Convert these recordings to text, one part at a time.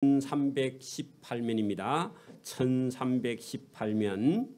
1318면입니다. 1318면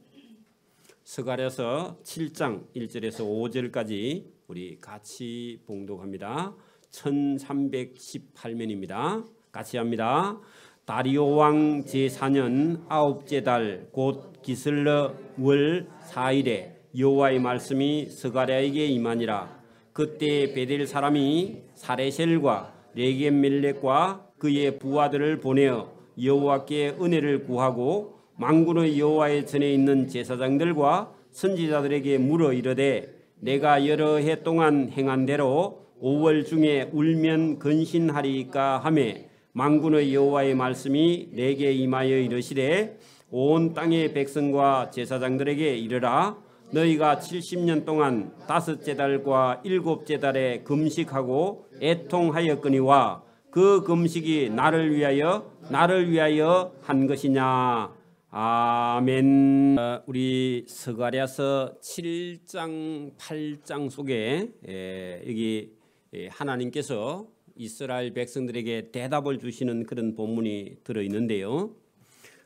스가랴서 7장 1절에서 5절까지 우리 같이 봉독합니다. 1318면입니다. 같이 합니다. 다리오 왕 제4년 아홉째 달 곧 기슬러 월 4일에 여호와의 말씀이 스가랴에게 임하니라. 그때 베델 사람이 사레셀과 레겜멜렉과 그의 부하들을 보내어 여호와께 은혜를 구하고 만군의 여호와의 전에 있는 제사장들과 선지자들에게 물어 이르되 내가 여러 해 동안 행한 대로 5월 중에 울면 근신하리이까 하매 만군의 여호와의 말씀이 내게 임하여 이르시되 온 땅의 백성과 제사장들에게 이르라. 너희가 70년 동안 5째 달과 7째 달에 금식하고 애통하였거니와 그 금식이 나를 위하여 한 것이냐. 아멘. 우리 스가랴서 7장 8장 속에 여기 하나님께서 이스라엘 백성들에게 대답을 주시는 그런 본문이 들어있는데요.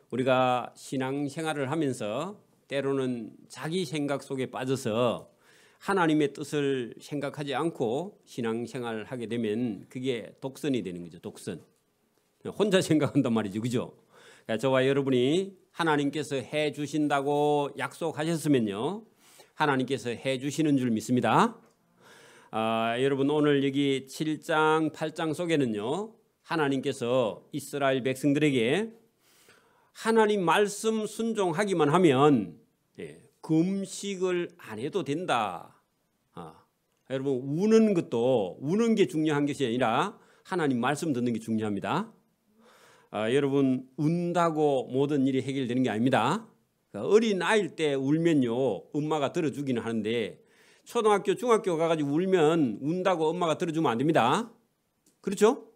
우리가 신앙생활을 하면서 때로는 자기 생각 속에 빠져서 하나님의 뜻을 생각하지 않고 신앙생활을 하게 되면 그게 독선이 되는 거죠. 독선. 혼자 생각한단 말이죠. 그죠? 그러니까 저와 여러분이 하나님께서 해 주신다고 약속하셨으면요, 하나님께서 해 주시는 줄 믿습니다. 여러분 오늘 여기 7장 8장 속에는요, 하나님께서 이스라엘 백성들에게 하나님 말씀 순종하기만 하면 금식을 안 해도 된다. 여러분 우는 게 중요한 것이 아니라 하나님 말씀 듣는 게 중요합니다. 여러분 운다고 모든 일이 해결되는 게 아닙니다. 어린 아이일 때 울면요 엄마가 들어주기는 하는데 초등학교 중학교 가가지고 울면 운다고 엄마가 들어주면 안 됩니다. 그렇죠?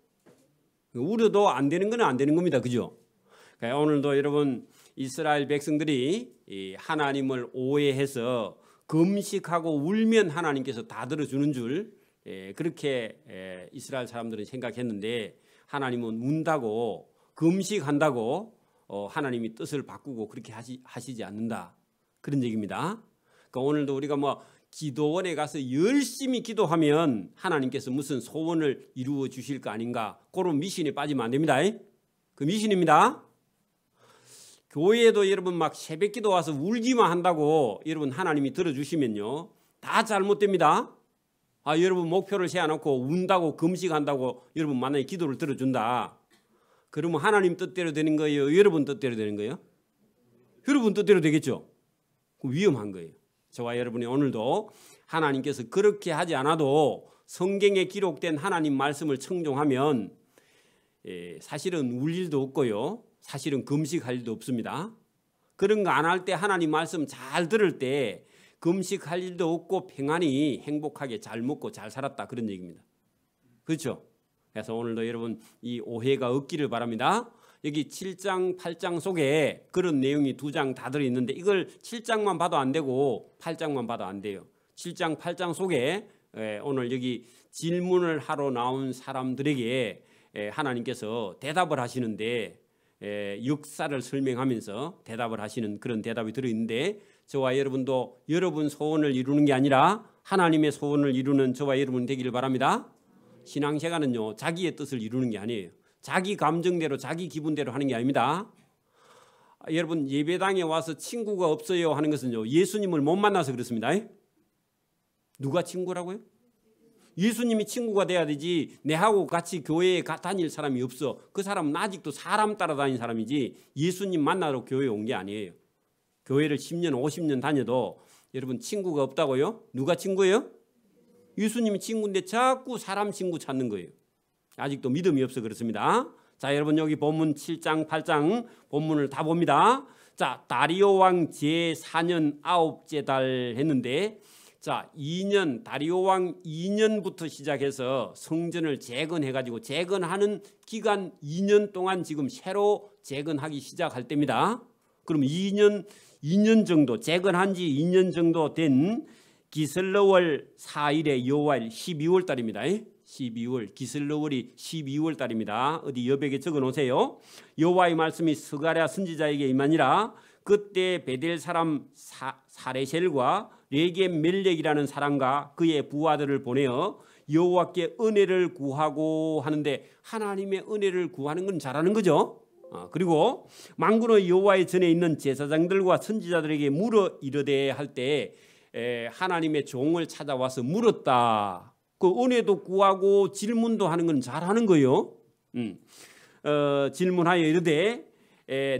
울어도 안 되는 건 안 되는 겁니다. 그죠? 오늘도 여러분 이스라엘 백성들이 하나님을 오해해서 금식하고 울면 하나님께서 다 들어주는 줄 그렇게 이스라엘 사람들은 생각했는데 하나님은 운다고 금식한다고 하나님이 뜻을 바꾸고 그렇게 하시지 않는다. 그런 얘기입니다. 그러니까 오늘도 우리가 기도원에 가서 열심히 기도하면 하나님께서 무슨 소원을 이루어 주실 거 아닌가, 그런 미신에 빠지면 안 됩니다. 그 미신입니다. 교회에도 여러분 새벽 기도 와서 울기만 한다고 여러분 하나님이 들어주시면요 다 잘못됩니다. 여러분 목표를 세워놓고 운다고 금식한다고 여러분 만약에 기도를 들어준다. 그러면 하나님 뜻대로 되는 거예요? 여러분 뜻대로 되는 거예요? 여러분 뜻대로 되겠죠? 위험한 거예요. 저와 여러분이 오늘도 하나님께서 그렇게 하지 않아도 성경에 기록된 하나님 말씀을 청종하면 사실은 울 일도 없고요, 사실은 금식할 일도 없습니다. 그런 거 안 할 때 하나님 말씀 잘 들을 때 금식할 일도 없고 평안히 행복하게 잘 먹고 잘 살았다, 그런 얘기입니다. 그렇죠? 그래서 오늘도 여러분 이 오해가 없기를 바랍니다. 여기 7장 8장 속에 그런 내용이 2장 다 들어있는데 이걸 7장만 봐도 안 되고 8장만 봐도 안 돼요. 7장 8장 속에 오늘 여기 질문을 하러 나온 사람들에게 하나님께서 대답을 하시는데 역사를 설명하면서 대답을 하시는 그런 대답이 들어있는데, 저와 여러분도 여러분 소원을 이루는 게 아니라 하나님의 소원을 이루는 저와 여러분 되기를 바랍니다. 신앙생활은요 자기의 뜻을 이루는 게 아니에요. 자기 감정대로 자기 기분대로 하는 게 아닙니다. 여러분 예배당에 와서 친구가 없어요 하는 것은요 예수님을 못 만나서 그렇습니다. 누가 친구라고요? 예수님이 친구가 돼야 되지, 내하고 같이 교회에 다닐 사람이 없어. 그 사람은 아직도 사람 따라다니는 사람이지 예수님 만나러 교회에 온 게 아니에요. 교회를 10년 50년 다녀도 여러분 친구가 없다고요? 누가 친구예요? 예수님이 친구인데 자꾸 사람 친구 찾는 거예요. 아직도 믿음이 없어 그렇습니다. 자, 여러분 여기 본문 7장 8장 본문을 다 봅니다. 자, 다리오 왕 제4년 아홉째 달 했는데, 자, 2년 다리오 왕 2년부터 시작해서 성전을 재건해가지고 재건하는 기간 2년 동안 지금 새로 재건하기 시작할 때입니다. 그럼 2년 정도 재건한 지 2년 정도 된 기슬러월 4일에 여호와일 12월 달입니다. 12월 기슬러월이 12월 달입니다. 어디 여백에 적어 놓으세요. 여호와의 말씀이 스가랴 선지자에게 임하니라. 그때 베델 사람 사레셀과 레겜 멜렉이라는 사람과 그의 부하들을 보내어 여호와께 은혜를 구하고 하는데, 하나님의 은혜를 구하는 건 잘하는 거죠. 그리고 만군의 여호와의 전에 있는 제사장들과 선지자들에게 물어 이르되 할 때 하나님의 종을 찾아와서 물었다. 그 은혜도 구하고 질문도 하는 건 잘하는 거예요. 질문하여 이르되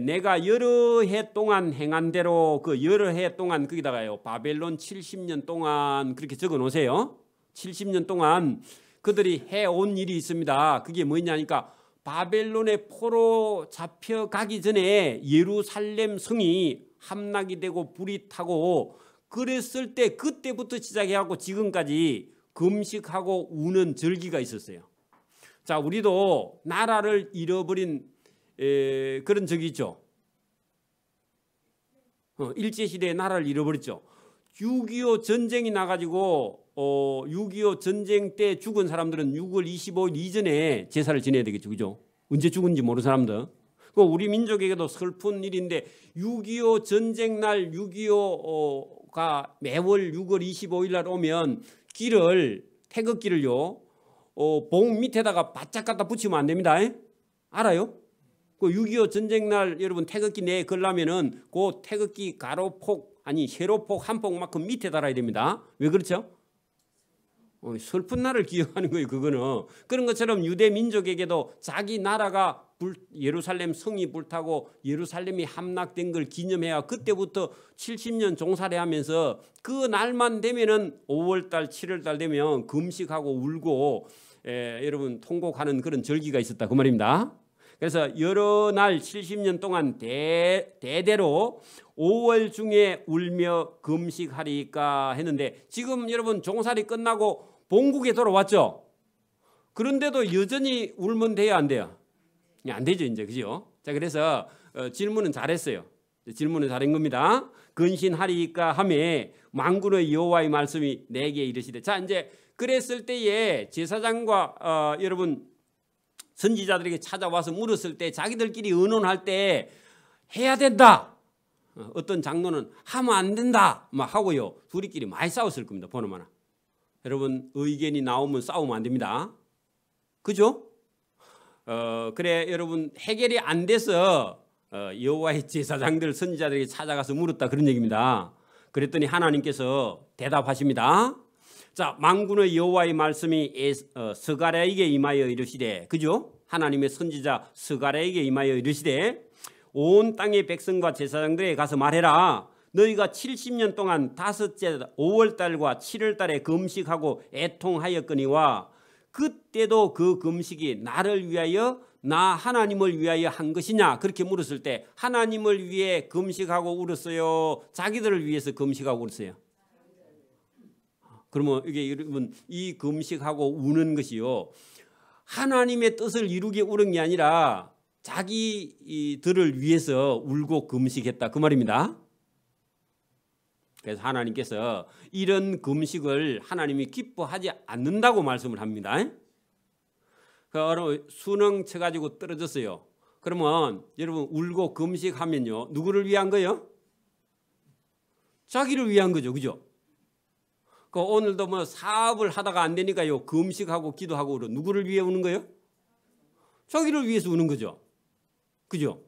내가 여러 해 동안 행한 대로, 그 여러 해 동안 거기다가요 바벨론 70년 동안 그렇게 적어 놓으세요. 70년 동안 그들이 해온 일이 있습니다. 그게 뭐냐니까 바벨론의 포로 잡혀가기 전에 예루살렘 성이 함락이 되고 불이 타고 그랬을 때 그때부터 시작해갖고 지금까지 금식하고 우는 절기가 있었어요. 자, 우리도 나라를 잃어버린 그런 적이 있죠. 일제시대에 나라를 잃어버렸죠. 6.25 전쟁이 나가지고 6.25 전쟁 때 죽은 사람들은 6월 25일 이전에 제사를 지내야 되겠죠. 그죠? 언제 죽은지 모르는 사람들. 우리 민족에게도 슬픈 일인데 6.25 전쟁 날 6.25가 매월 6월 25일 날 오면 태극기를요 봉 밑에다가 바짝 갖다 붙이면 안 됩니다. 알아요? 그 6.25 전쟁 날 여러분 태극기 내에 걸려면은 그 태극기 가로폭 아니 세로폭 한 폭만큼 밑에 달아야 됩니다. 왜 그렇죠? 슬픈 날을 기억하는 거예요. 그거는 그런 것처럼 유대 민족에게도 자기 나라가 예루살렘 성이 불타고 예루살렘이 함락된 걸 기념해야 그때부터 70년 종살이하면서 그 날만 되면은 5월달 7월달 되면 금식하고 울고 여러분 통곡하는 그런 절기가 있었다 그 말입니다. 그래서 여러 날 70년 동안 대대로 5월 중에 울며 금식하리까 했는데, 지금 여러분 종살이 끝나고 본국에 돌아왔죠. 그런데도 여전히 울면 돼요, 안 돼요? 안 되죠, 이제. 그죠? 자, 그래서 질문은 잘했어요. 질문은 잘한 겁니다. 근신하리까 하매 만군의 여호와의 말씀이 내게 이르시되. 자, 이제 그랬을 때에 제사장과 여러분 선지자들에게 찾아와서 물었을 때 자기들끼리 의논할 때 해야 된다. 어떤 장로는 하면 안 된다 막 하고요. 둘이끼리 많이 싸웠을 겁니다. 보나마나. 여러분 의견이 나오면 싸우면 안 됩니다. 그죠? 그래 여러분 해결이 안 돼서 여호와의 제사장들 선지자들에게 찾아가서 물었다 그런 얘기입니다. 그랬더니 하나님께서 대답하십니다. 자, 만군의 여호와의 말씀이 스가랴에게 임하여 이르시되, 그죠? 하나님의 선지자 스가랴에게 임하여 이르시되 온 땅의 백성과 제사장들에게 가서 말해라. 너희가 70년 동안 다섯째 5월달과 7월달에 금식하고 애통하였거니와 그때도 그 금식이 나를 위하여 나 하나님을 위하여 한 것이냐 그렇게 물었을 때 하나님을 위해 금식하고 울었어요? 자기들을 위해서 금식하고 울었어요? 그러면 이게 여러분 이 금식하고 우는 것이요 하나님의 뜻을 이루게 우는 게 아니라 자기들을 위해서 울고 금식했다 그 말입니다. 그래서 하나님께서 이런 금식을 하나님이 기뻐하지 않는다고 말씀을 합니다. 수능 쳐가지고 떨어졌어요. 그러면 여러분 울고 금식하면요 누구를 위한 거예요? 자기를 위한 거죠. 그죠? 오늘도 뭐 사업을 하다가 안 되니까요 금식하고 기도하고 누구를 위해 우는 거예요? 자기를 위해서 우는 거죠. 그죠?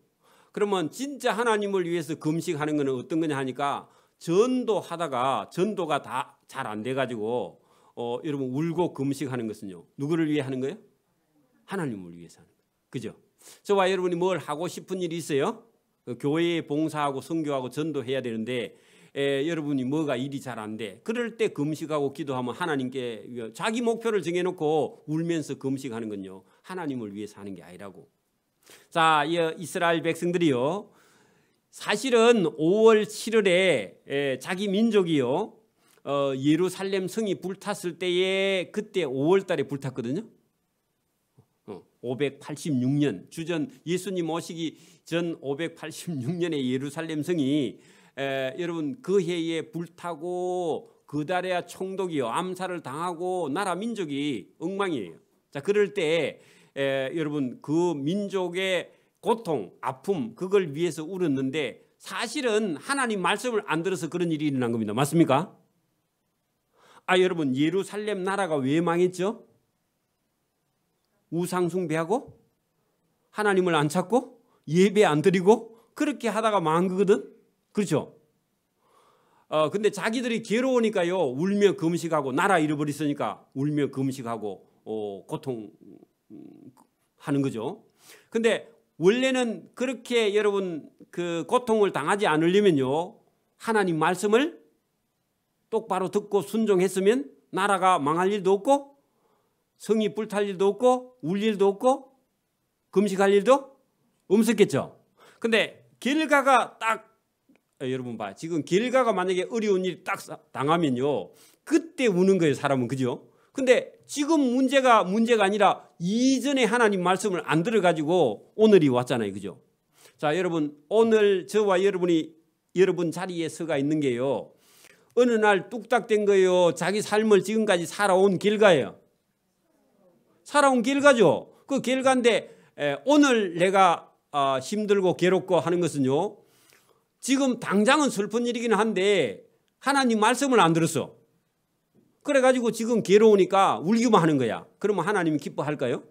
그러면 진짜 하나님을 위해서 금식하는 거는 어떤 거냐 하니까 전도하다가 전도가 다 잘 안 돼가지고 여러분 울고 금식하는 것은요 누구를 위해 하는 거예요? 하나님을 위해서 하는 거예요. 그죠? 저와 여러분이 뭘 하고 싶은 일이 있어요? 교회에 봉사하고 선교하고 전도해야 되는데 여러분이 뭐가 일이 잘 안 돼. 그럴 때 금식하고 기도하면 하나님께 자기 목표를 정해놓고 울면서 금식하는 건요 하나님을 위해서 하는 게 아니라고. 자, 이스라엘 백성들이요 사실은 5월 7월에 자기 민족이요 예루살렘 성이 불탔을 때에 그때 5월 달에 불탔거든요. 586년 주전 예수님 오시기 전 586년에 예루살렘 성이 여러분 그 해에 불타고 그다레아 총독이요 암살을 당하고 나라 민족이 엉망이에요. 자, 그럴 때 여러분 그 민족의 고통, 아픔 그걸 위해서 울었는데 사실은 하나님 말씀을 안 들어서 그런 일이 일어난 겁니다. 맞습니까? 여러분 예루살렘 나라가 왜 망했죠? 우상 숭배하고 하나님을 안 찾고 예배 안 드리고 그렇게 하다가 망한 거거든. 그렇죠? 근데 자기들이 괴로우니까요 울며 금식하고 나라 잃어버렸으니까 울며 금식하고 고통하는 거죠. 근데 원래는 그렇게 여러분 그 고통을 당하지 않으려면요 하나님 말씀을 똑바로 듣고 순종했으면 나라가 망할 일도 없고 성이 불탈 일도 없고 울 일도 없고 금식할 일도 없었겠죠. 근데 결과가 딱 여러분 봐. 지금 결과가 만약에 어려운 일이 딱 당하면요 그때 우는 거예요 사람은. 그죠? 근데 지금 문제가 아니라 이전에 하나님 말씀을 안 들어가지고 오늘이 왔잖아요. 그죠? 자, 여러분 오늘 저와 여러분이 여러분 자리에 서가 있는 게요 어느 날 뚝딱 된 거예요. 자기 삶을 지금까지 살아온 결과예요. 살아온 결과죠. 그 결과인데 오늘 내가 힘들고 괴롭고 하는 것은요 지금 당장은 슬픈 일이긴 한데 하나님 말씀을 안 들었어. 그래가지고 지금 괴로우니까 울기만 하는 거야. 그러면 하나님이 기뻐할까요?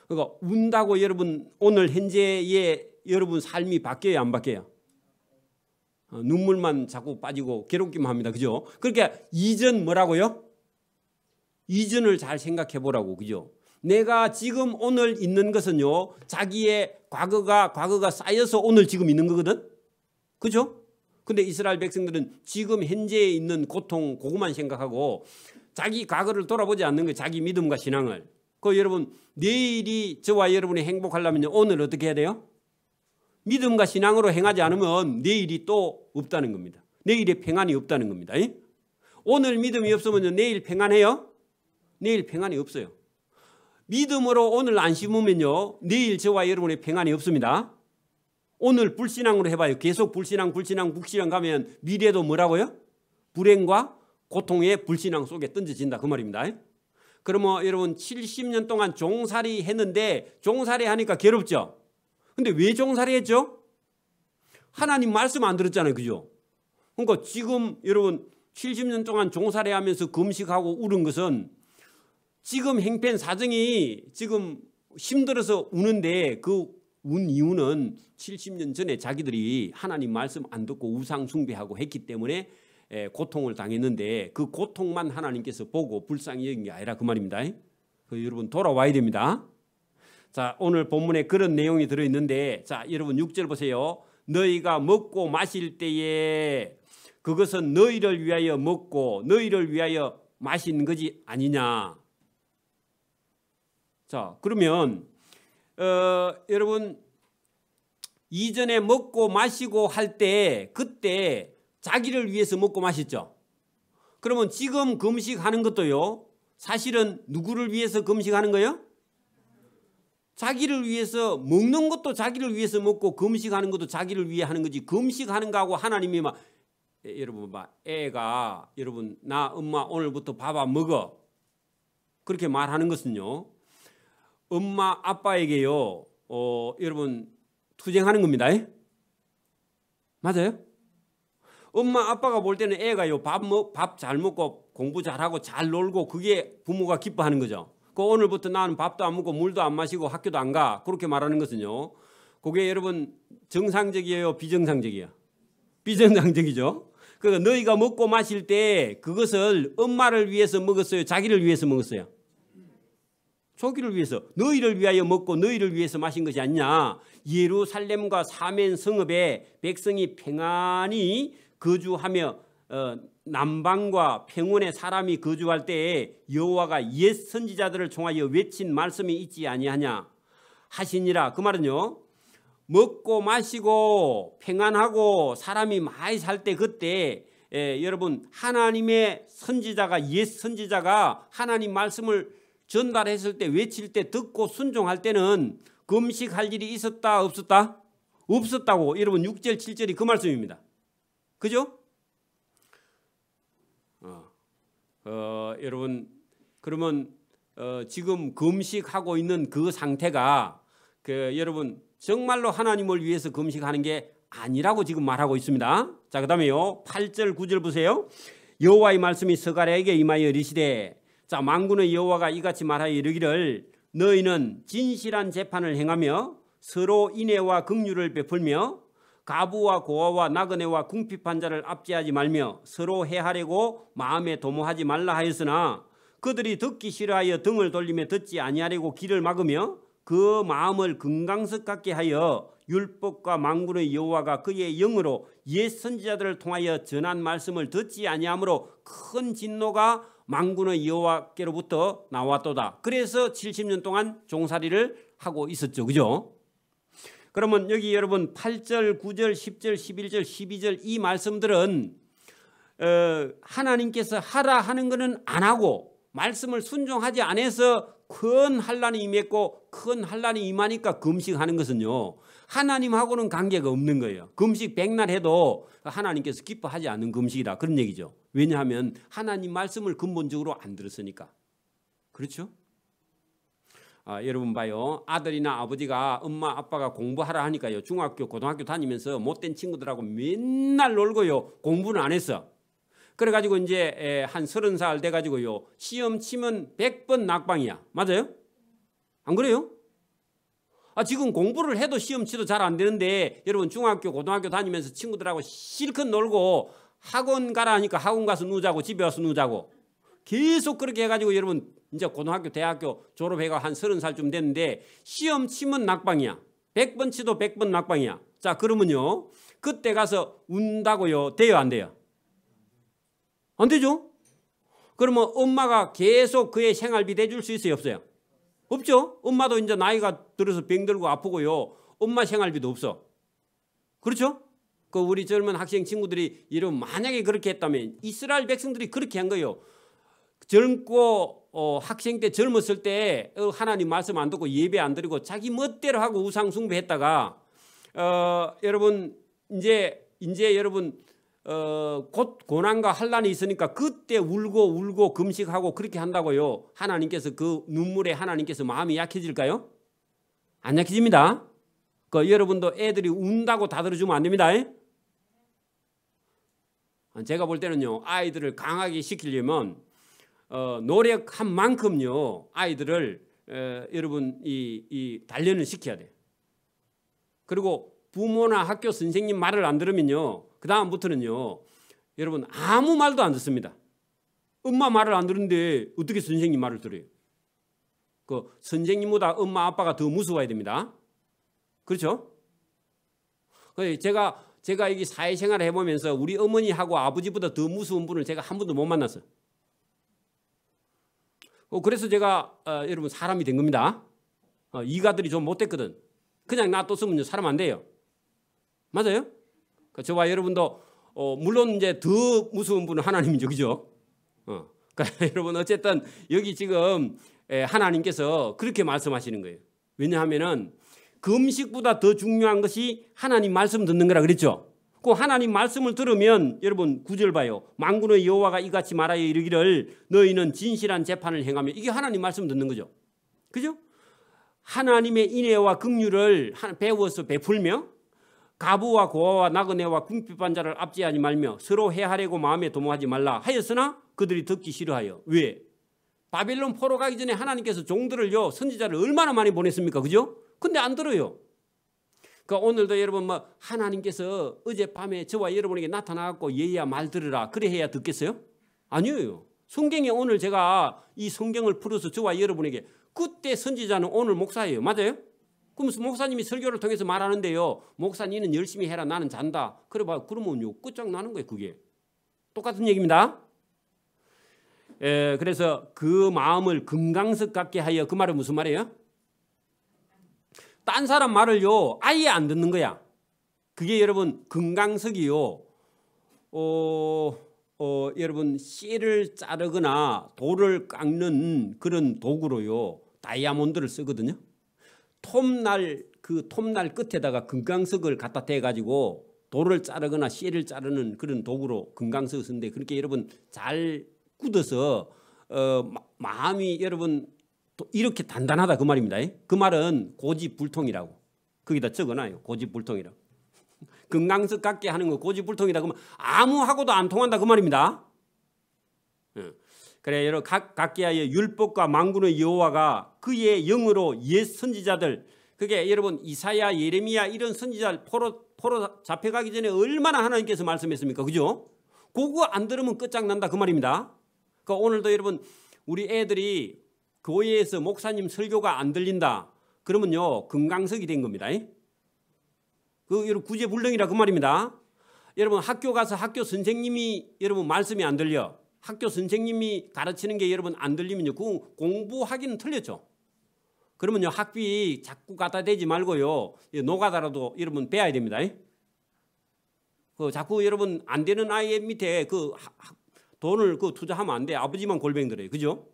그러니까 운다고 여러분 오늘 현재의 여러분 삶이 바뀌어야 안 바뀌어요? 눈물만 자꾸 빠지고 괴롭기만 합니다. 그죠? 그러니까 이전 뭐라고요? 이전을 잘 생각해 보라고. 그죠? 내가 지금 오늘 있는 것은요 자기의 과거가 쌓여서 오늘 지금 있는 거거든. 그죠? 근데 이스라엘 백성들은 지금 현재에 있는 고통 그것만 생각하고 자기 과거를 돌아보지 않는 거예요. 자기 믿음과 신앙을. 여러분 내일이 저와 여러분이 행복하려면 오늘 어떻게 해야 돼요? 믿음과 신앙으로 행하지 않으면 내일이 또 없다는 겁니다. 내일에 평안이 없다는 겁니다. 오늘 믿음이 없으면 내일 평안해요? 내일 평안이 없어요. 믿음으로 오늘 안 심으면요 내일 저와 여러분의 평안이 없습니다. 오늘 불신앙으로 해봐요. 계속 불신앙 가면 미래도 뭐라고요? 불행과 고통의 불신앙 속에 던져진다 그 말입니다. 그러면 여러분 70년 동안 종살이 했는데 종살이 하니까 괴롭죠. 근데 왜 종살이 했죠? 하나님 말씀 안 들었잖아요. 그죠? 그러니까 지금 여러분 70년 동안 종살이 하면서 금식하고 울은 것은 지금 행편 사정이 지금 힘들어서 우는데 그 운 이유는 70년 전에 자기들이 하나님 말씀 안 듣고 우상 숭배하고 했기 때문에 고통을 당했는데 그 고통만 하나님께서 보고 불쌍히 여긴 게 아니라 그 말입니다. 여러분 돌아와야 됩니다. 자, 오늘 본문에 그런 내용이 들어있는데 자, 여러분 6절 보세요. 너희가 먹고 마실 때에 그것은 너희를 위하여 먹고 너희를 위하여 마신 것이 아니냐. 자, 그러면 여러분 이전에 먹고 마시고 할 때 그때 자기를 위해서 먹고 마셨죠. 그러면 지금 금식하는 것도요 사실은 누구를 위해서 금식하는 거예요? 자기를 위해서. 먹는 것도 자기를 위해서 먹고 금식하는 것도 자기를 위해 하는 거지. 금식하는 거하고 하나님이 막 여러분 애가 여러분 나 엄마 오늘부터 밥 안 먹어 그렇게 말하는 것은요 엄마 아빠에게요 여러분 투쟁하는 겁니다. 맞아요? 엄마 아빠가 볼 때는 애가요 밥 잘 먹고 공부 잘하고 잘 놀고 그게 부모가 기뻐하는 거죠. 오늘부터 나는 밥도 안 먹고 물도 안 마시고 학교도 안 가 그렇게 말하는 것은요 그게 여러분 정상적이에요? 비정상적이에요? 비정상적이죠. 그러니까 너희가 먹고 마실 때 그것을 엄마를 위해서 먹었어요? 자기를 위해서 먹었어요? 자기를 위해서. 너희를 위하여 먹고 너희를 위해서 마신 것이 아니냐. 예루살렘과 사멘 성읍에 백성이 평안히 거주하며 남방과 평원에 사람이 거주할 때에 여호와가 옛 선지자들을 통하여 외친 말씀이 있지 아니하냐 하시니라. 그 말은요 먹고 마시고 평안하고 사람이 많이 살 때 그때 여러분 하나님의 선지자가 옛 선지자가 하나님 말씀을 전달했을 때 외칠 때 듣고 순종할 때는 금식할 일이 있었다 없었다? 없었다고 여러분 6절 7절이 그 말씀입니다. 그죠? 여러분 그러면 지금 금식하고 있는 그 상태가 여러분 정말로 하나님을 위해서 금식하는 게 아니라고 지금 말하고 있습니다. 자, 그다음에요. 8절 9절 보세요. 여호와의 말씀이 스가랴에게 임하여 이르시되 자, 만군의 여호와가 이같이 말하여 이르기를 너희는 진실한 재판을 행하며 서로 인애와 긍휼을 베풀며 가부와 고아와 나그네와 궁핍한 자를 압제하지 말며 서로 해하려고 마음에 도모하지 말라 하였으나 그들이 듣기 싫어하여 등을 돌리며 듣지 아니하려고 귀를 막으며 그 마음을 금강석 같게 하여 율법과 만군의 여호와가 그의 영으로 옛 선지자들을 통하여 전한 말씀을 듣지 아니하므로 큰 진노가 만군의 여호와께로부터 나왔도다. 그래서 70년 동안 종살이를 하고 있었죠. 그죠? 그러면 여기 여러분 8절, 9절, 10절, 11절, 12절 이 말씀들은 하나님께서 하라 하는 것은 안 하고 말씀을 순종하지 않아서 큰 환난이 임했고 큰 환난이 임하니까 금식하는 것은요. 하나님하고는 관계가 없는 거예요. 금식 백날 해도 하나님께서 기뻐하지 않는 금식이다. 그런 얘기죠. 왜냐하면 하나님 말씀을 근본적으로 안 들었으니까. 그렇죠? 여러분 봐요. 아들이나 아버지가 엄마 아빠가 공부하라 하니까요. 중학교 고등학교 다니면서 못된 친구들하고 맨날 놀고요. 공부는 안 했어. 그래가지고 이제 한 30살 돼가지고요. 시험 치면 100번 낙방이야. 맞아요? 안 그래요? 지금 공부를 해도 시험 치도 잘 안 되는데 여러분 중학교 고등학교 다니면서 친구들하고 실컷 놀고 학원 가라 하니까 학원 가서 누자고 집에 와서 누자고 계속 그렇게 해가지고 여러분 이제 고등학교 대학교 졸업해가 한 30살쯤 됐는데 시험 치면 낙방이야. 100번 치도 100번 낙방이야. 자, 그러면요 그때 가서 운다고요. 돼요 안 돼요? 안 되죠? 그러면 엄마가 계속 그의 생활비 대줄 수 있어요 없어요? 없죠? 엄마도 이제 나이가 들어서 병들고 아프고요. 엄마 생활비도 없어. 그렇죠? 우리 젊은 학생 친구들이 이런 만약에 그렇게 했다면 이스라엘 백성들이 그렇게 한 거예요. 젊고 학생 때 젊었을 때 하나님 말씀 안 듣고 예배 안 드리고 자기 멋대로 하고 우상 숭배했다가 여러분 이제 여러분 곧 고난과 환난이 있으니까 그때 울고 금식하고 그렇게 한다고요. 하나님께서 그 눈물에 하나님께서 마음이 약해질까요? 안 약해집니다. 여러분도 애들이 운다고 다 들어주면 안 됩니다. 제가 볼 때는요. 아이들을 강하게 시키려면 노력한 만큼요. 아이들을 여러분 이 단련을 시켜야 돼요. 그리고 부모나 학교 선생님 말을 안 들으면요. 그 다음부터는요. 여러분 아무 말도 안 듣습니다. 엄마 말을 안 듣는데 어떻게 선생님 말을 들어요? 선생님보다 엄마 아빠가 더 무서워야 됩니다. 그렇죠? 제가 여기 사회생활을 해보면서 우리 어머니하고 아버지보다 더 무서운 분을 제가 한 번도 못 만났어요. 그래서 제가 여러분 사람이 된 겁니다. 이가들이 좀 못됐거든. 그냥 놔뒀으면 사람 안 돼요. 맞아요? 저와 여러분도 물론 이제 더 무서운 분은 하나님이죠, 그죠? 그러니까 여러분 어쨌든 여기 지금 하나님께서 그렇게 말씀하시는 거예요. 왜냐하면은 금식보다 더 중요한 것이 하나님 말씀 듣는 거라 그랬죠. 그 하나님 말씀을 들으면 여러분 9절 봐요. 만군의 여호와가 이같이 말하여 이르기를 너희는 진실한 재판을 행하며 이게 하나님 말씀 듣는 거죠. 그죠? 하나님의 인애와 긍휼을 배워서 베풀며 가부와 고아와 나그네와 궁핍한 자를 압제하지 말며 서로 해하려고 마음에 도모하지 말라 하였으나 그들이 듣기 싫어하여. 왜? 바벨론 포로 가기 전에 하나님께서 종들을요 선지자를 얼마나 많이 보냈습니까? 그죠? 근데 안 들어요. 오늘도 여러분 하나님께서 어젯밤에 저와 여러분에게 나타나갖고 얘야 말 들으라 그래 해야 듣겠어요? 아니에요. 성경에 오늘 제가 이 성경을 풀어서 저와 여러분에게 그때 선지자는 오늘 목사예요. 맞아요? 그럼 목사님이 설교를 통해서 말하는데요. 목사님은 열심히 해라 나는 잔다. 그러면요 끝장나는 거예요. 그게. 똑같은 얘기입니다. 그래서 그 마음을 금강석 같게 하여 그 말은 무슨 말이에요? 딴 사람 말을요 아예 안 듣는 거야. 그게 여러분 금강석이요. 여러분 씨를 자르거나 돌을 깎는 그런 도구로요 다이아몬드를 쓰거든요. 톱날 끝에다가 금강석을 갖다 대가지고 돌을 자르거나 씨를 자르는 그런 도구로 금강석을 쓰는데 그렇게 여러분 잘 굳어서 마음이 여러분 이렇게 단단하다 그 말입니다. 그 말은 고집불통이라고 거기다 적어놔요. 고집불통이라고. 금강석 같게 하는 거 고집불통이다 그러면 아무하고도 안 통한다 그 말입니다. 그래 여러분 각기하여 율법과 만군의 여호와가 그의 영으로 옛 선지자들 그게 여러분 이사야 예레미야 이런 선지자 포로 잡혀가기 전에 얼마나 하나님께서 말씀했습니까? 그죠? 그거 안 들으면 끝장난다 그 말입니다. 그러니까 오늘도 여러분 우리 애들이 교회에서 목사님 설교가 안 들린다 그러면요 금강석이 된 겁니다. 그 여러분 구제불능이라 그 말입니다. 여러분 학교 가서 학교 선생님이 여러분 말씀이 안 들려 학교 선생님이 가르치는 게 여러분 안 들리면요 그 공부하기는 틀렸죠. 그러면요 학비 자꾸 갖다 대지 말고요 노가다라도 여러분 배워야 됩니다. 그 자꾸 여러분 안 되는 아이 밑에 그 돈을 그 투자하면 안 돼. 아버지만 골뱅이 들어요. 그죠?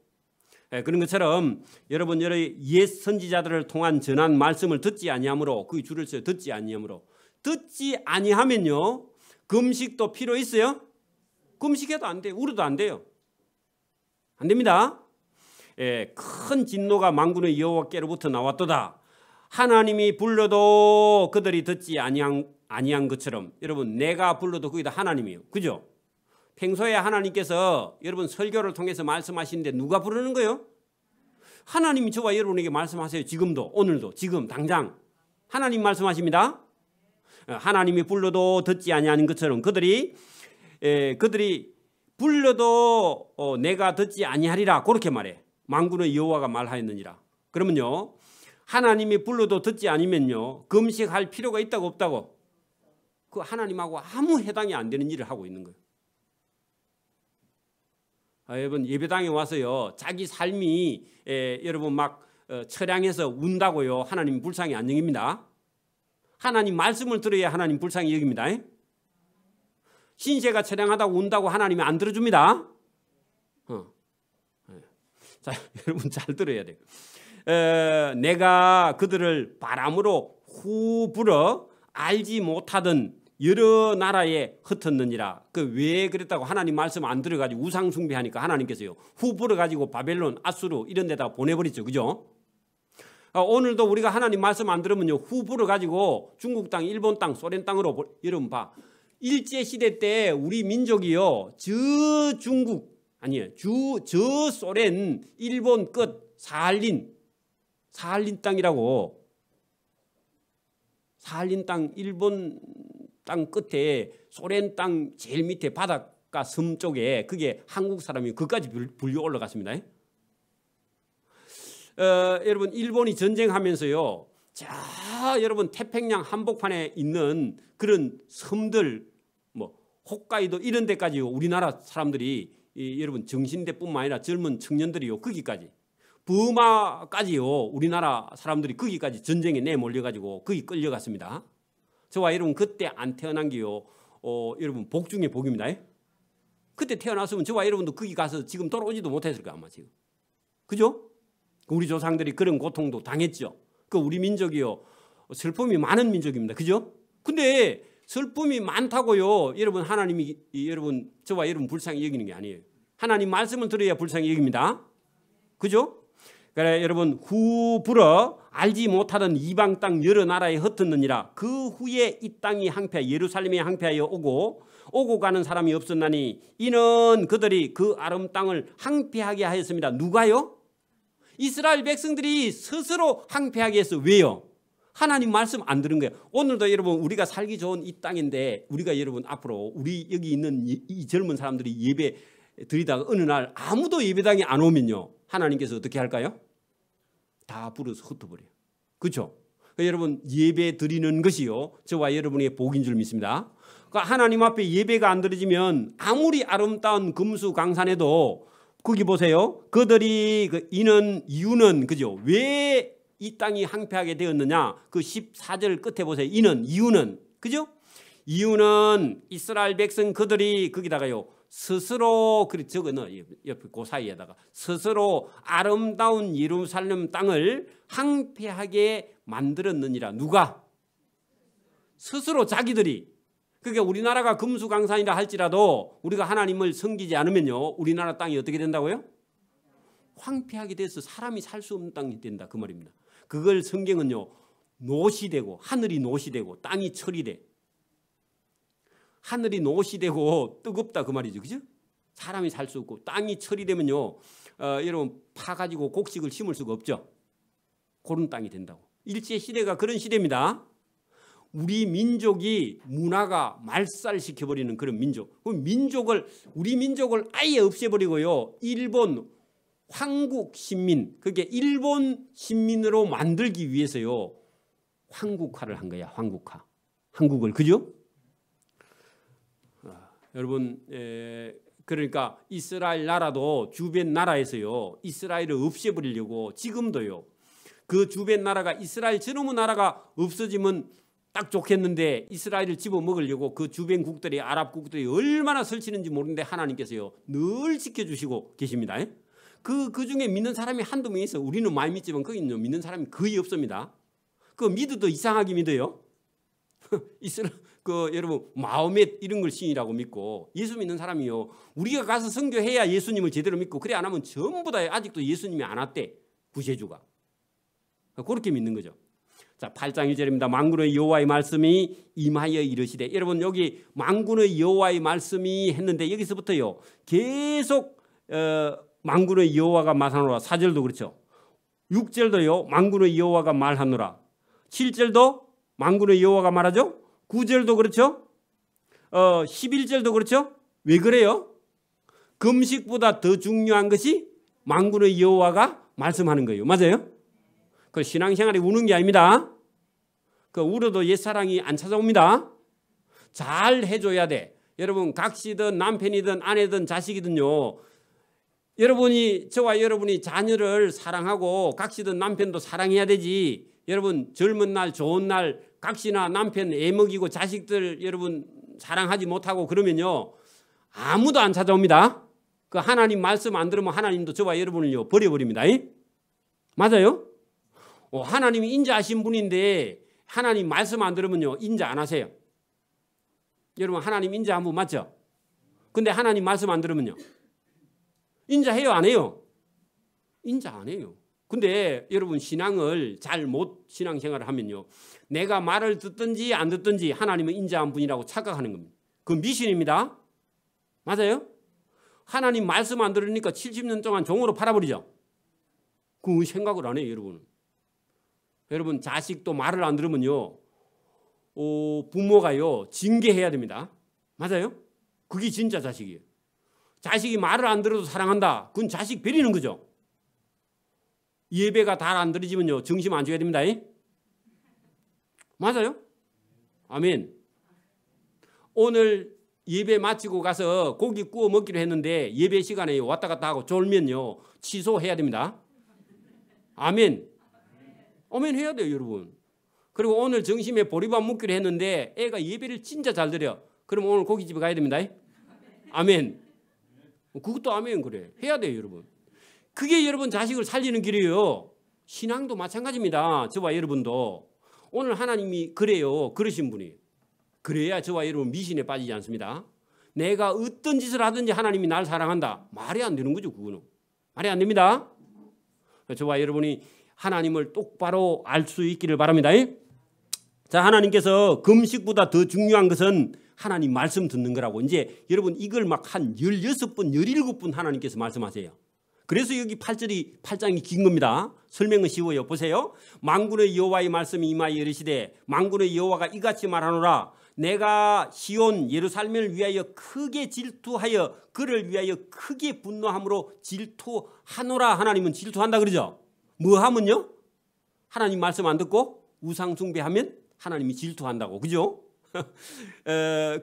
그런 것처럼 여러분 옛 선지자들을 통한 전한 말씀을 듣지 아니하므로 그 줄을 써요. 듣지 아니하므로 듣지 아니하면요 금식도 필요 있어요? 금식해도 안 돼요. 울어도 안 돼요. 안 됩니다. 큰 진노가 만군의 여호와께로부터 나왔도다. 하나님이 불러도 그들이 듣지 아니한 것처럼 여러분 내가 불러도 거기다 하나님이에요. 그죠? 평소에 하나님께서 여러분 설교를 통해서 말씀하시는데 누가 부르는 거예요? 하나님이 저와 여러분에게 말씀하세요. 지금도 오늘도 지금 당장 하나님 말씀하십니다. 하나님이 불러도 듣지 아니하는 것처럼 그들이 불러도 내가 듣지 아니하리라 그렇게 말해. 만군의 여호와가 말하였느니라. 그러면요 하나님이 불러도 듣지 않으면요 금식할 필요가 있다고 없다고? 그 하나님하고 아무 해당이 안 되는 일을 하고 있는 거예요. 여러분 예배당에 와서요 자기 삶이 여러분 막 처량해서 운다고요 하나님 불쌍히 안 여깁니다. 하나님 말씀을 들어야 하나님 불쌍히 여깁니다. 신세가 처량하다고 운다고 하나님이 안 들어줍니다. 자 여러분 잘 들어야 돼요. 내가 그들을 바람으로 후 불어 알지 못하던 여러 나라에 흩었느니라. 그 왜 그랬다고 하나님 말씀 안 들어가지고 우상 숭배하니까 하나님께서요 후 불어가지고 바벨론, 아수르 이런 데다가 보내버렸죠. 그죠? 오늘도 우리가 하나님 말씀 안 들으면요 후 불어가지고 중국 땅, 일본 땅, 소련 땅으로 여러분 봐. 일제시대 때 우리 민족이요 저 중국 아니에요 저 소련, 일본 끝 사할린 땅이라고 사할린 땅 일본 땅 끝에 소련 땅 제일 밑에 바닷가 섬 쪽에 그게 한국 사람이 그까지 불려 올라갔습니다. 여러분 일본이 전쟁하면서요 자 여러분 태평양 한복판에 있는 그런 섬들 뭐 홋카이도 이런 데까지요 우리나라 사람들이 여러분 정신대뿐만 아니라 젊은 청년들이요 거기까지 버마까지요 우리나라 사람들이 거기까지 전쟁에 내몰려가지고 거기 끌려갔습니다. 저와 여러분 그때 안 태어난 게요 여러분 복 중에 복입니다. 그때 태어났으면 저와 여러분도 거기 가서 지금 돌아오지도 못했을 거야 아마 지금. 그죠? 우리 조상들이 그런 고통도 당했죠. 그 우리 민족이요 슬픔이 많은 민족입니다. 그죠? 근데 슬픔이 많다고요 여러분 하나님이 여러분 저와 여러분 불쌍히 여기는 게 아니에요. 하나님 말씀을 들어야 불쌍히 여깁니다. 그죠? 그래 여러분 후 불어 알지 못하던 이방 땅 여러 나라에 흩었느니라. 그 후에 이 땅이 항폐 예루살렘에 항폐하여 오고 가는 사람이 없었나니 이는 그들이 그 아름 땅을 항폐하게 하였습니다. 누가요? 이스라엘 백성들이 스스로 항폐하게 했어. 왜요? 하나님 말씀 안 들은 거예요. 오늘도 여러분 우리가 살기 좋은 이 땅인데 우리가 여러분 앞으로 우리 여기 있는 이 젊은 사람들이 예배 드리다가 어느 날 아무도 예배당에 안 오면요 하나님께서 어떻게 할까요? 다 불어서 흩어버려요. 그렇죠? 여러분 예배 드리는 것이요 저와 여러분의 복인 줄 믿습니다. 그러니까 하나님 앞에 예배가 안 드려지면 아무리 아름다운 금수강산에도 거기 보세요. 그들이 이유는 그죠? 왜 이 땅이 항폐하게 되었느냐? 그 14절 끝에 보세요. 이유는 그죠? 이유는 이스라엘 백성 그들이 거기다가요 스스로 그리 적어넣어 옆에 그 사이에다가 스스로 아름다운 예루살렘 땅을 항폐하게 만들었느니라. 누가? 스스로 자기들이. 그러니까 우리나라가 금수강산이라 할지라도 우리가 하나님을 섬기지 않으면요, 우리나라 땅이 어떻게 된다고요? 황폐하게 돼서 사람이 살 수 없는 땅이 된다, 그 말입니다. 그걸 성경은요, 노시 되고 하늘이 노시 되고 땅이 철이 돼. 하늘이 노시 되고 뜨겁다 그 말이죠, 그죠? 사람이 살 수 없고 땅이 철이 되면요, 여러분 파가지고 곡식을 심을 수가 없죠. 그런 땅이 된다고. 일제 시대가 그런 시대입니다. 우리 민족이 문화가 말살시켜버리는 그런 민족. 우리 민족을 아예 없애버리고요, 일본 황국 신민, 그게 일본 신민으로 만들기 위해서요, 황국화를 한 거야. 황국화. 한국을, 그죠? 여러분, 그러니까 이스라엘 나라도 주변 나라에서요, 이스라엘을 없애버리려고 지금도요, 그 주변 나라가 이스라엘 저놈의 나라가 없어지면 딱 좋겠는데 이스라엘을 집어먹으려고 그 주변 국들이, 아랍 국들이 얼마나 설치는지 모르는데 하나님께서요 늘 지켜주시고 계십니다. 그 중에 믿는 사람이 한두 명 있어. 우리는 많이 믿지만 거기는 믿는 사람이 거의 없습니다. 그 믿어도 이상하게 믿어요. 여러분 마호멧 이런 걸 신이라고 믿고, 예수 믿는 사람이요, 우리가 가서 선교해야 예수님을 제대로 믿고, 그래 안 하면 전부 다 아직도 예수님이 안 왔대, 구세주가. 그렇게 믿는 거죠. 자, 8장 1절입니다. 만군의 여호와의 말씀이 임하여 이르시되. 여러분 여기 만군의 여호와의 말씀이 했는데 여기서부터요 계속 만군의 여호와가 말하노라. 4절도 그렇죠. 6절도요 만군의 여호와가 말하노라. 7절도 만군의 여호와가 말하죠. 9절도 그렇죠. 11절도 그렇죠. 왜 그래요? 금식보다 더 중요한 것이 만군의 여호와가 말씀하는 거예요. 맞아요? 그 신앙생활이 우는 게 아닙니다. 그 울어도 옛사랑이 안 찾아옵니다. 잘 해줘야 돼. 여러분 각시든 남편이든 아내든 자식이든요, 여러분이, 저와 여러분이 자녀를 사랑하고 각시든 남편도 사랑해야 되지. 여러분 젊은 날 좋은 날 각시나 남편 애먹이고 자식들 여러분 사랑하지 못하고 그러면요 아무도 안 찾아옵니다. 그 하나님 말씀 안 들으면 하나님도 저와 여러분을요 버려버립니다. 맞아요? 하나님이 인자하신 분인데 하나님 말씀 안 들으면요 인자 안 하세요. 여러분 하나님 인자한 분 맞죠? 근데 하나님 말씀 안 들으면요 인자해요 안 해요? 인자 안 해요. 근데 여러분 신앙을 잘 못 신앙생활을 하면요 내가 말을 듣든지 안 듣든지 하나님은 인자한 분이라고 착각하는 겁니다. 그건 미신입니다. 맞아요? 하나님 말씀 안 들으니까 70년 동안 종으로 팔아버리죠. 그 생각을 안 해요. 여러분 자식도 말을 안 들으면요 부모가요 징계해야 됩니다. 맞아요? 그게 진짜 자식이에요. 자식이 말을 안 들어도 사랑한다. 그건 자식 베리는 거죠. 예배가 잘 안 들어지면요 정신 안 줘야 됩니다. 맞아요? 아멘. 오늘 예배 마치고 가서 고기 구워 먹기로 했는데 예배 시간에 왔다 갔다 하고 졸면요 취소해야 됩니다. 아멘. 아멘 해야 돼요 여러분. 그리고 오늘 점심에 보리밥 먹기로 했는데 애가 예배를 진짜 잘 드려. 그럼 오늘 고깃집에 가야 됩니다. 아멘. 그것도 아멘. 그래 해야 돼요 여러분. 그게 여러분 자식을 살리는 길이에요. 신앙도 마찬가지입니다. 저와 여러분도 오늘 하나님이 그래요. 그러신 분이. 그래야 저와 여러분 미신에 빠지지 않습니다. 내가 어떤 짓을 하든지 하나님이 날 사랑한다. 말이 안 되는 거죠. 그거는. 말이 안 됩니다. 저와 여러분이 하나님을 똑바로 알 수 있기를 바랍니다. 자, 하나님께서 금식보다 더 중요한 것은 하나님 말씀 듣는 거라고. 이제 여러분 이걸 막 한 16번, 17번 하나님께서 말씀하세요. 그래서 여기 8장이 긴 겁니다. 설명은 쉬워요. 보세요. 만군의 여호와의 말씀이 임하여 이르시되 만군의 여호와가 이같이 말하노라. 내가 시온 예루살렘을 위하여 크게 질투하여 그를 위하여 크게 분노함으로 질투하노라. 하나님은 질투한다 그러죠. 뭐 하면요? 하나님 말씀 안 듣고 우상 숭배하면 하나님이 질투한다고. 그죠?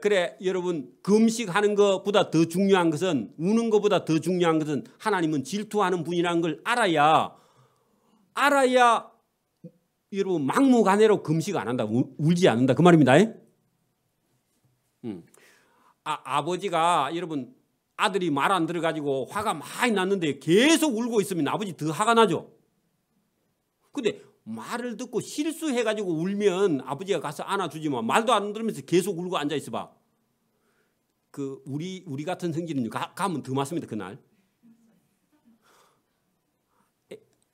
그래 여러분 금식하는 것보다 더 중요한 것은, 우는 것보다 더 중요한 것은 하나님은 질투하는 분이라는 걸 알아야 여러분 막무가내로 금식 안 한다. 울지 않는다. 그 말입니다. 아버지가 여러분 아들이 말 안 들어가지고 화가 많이 났는데 계속 울고 있으면 아버지 더 화가 나죠. 근데 말을 듣고 실수해가지고 울면 아버지가 가서 안아주지만 말도 안 들으면서 계속 울고 앉아 있어봐. 우리 같은 성질은 가면 더 맞습니다. 그날.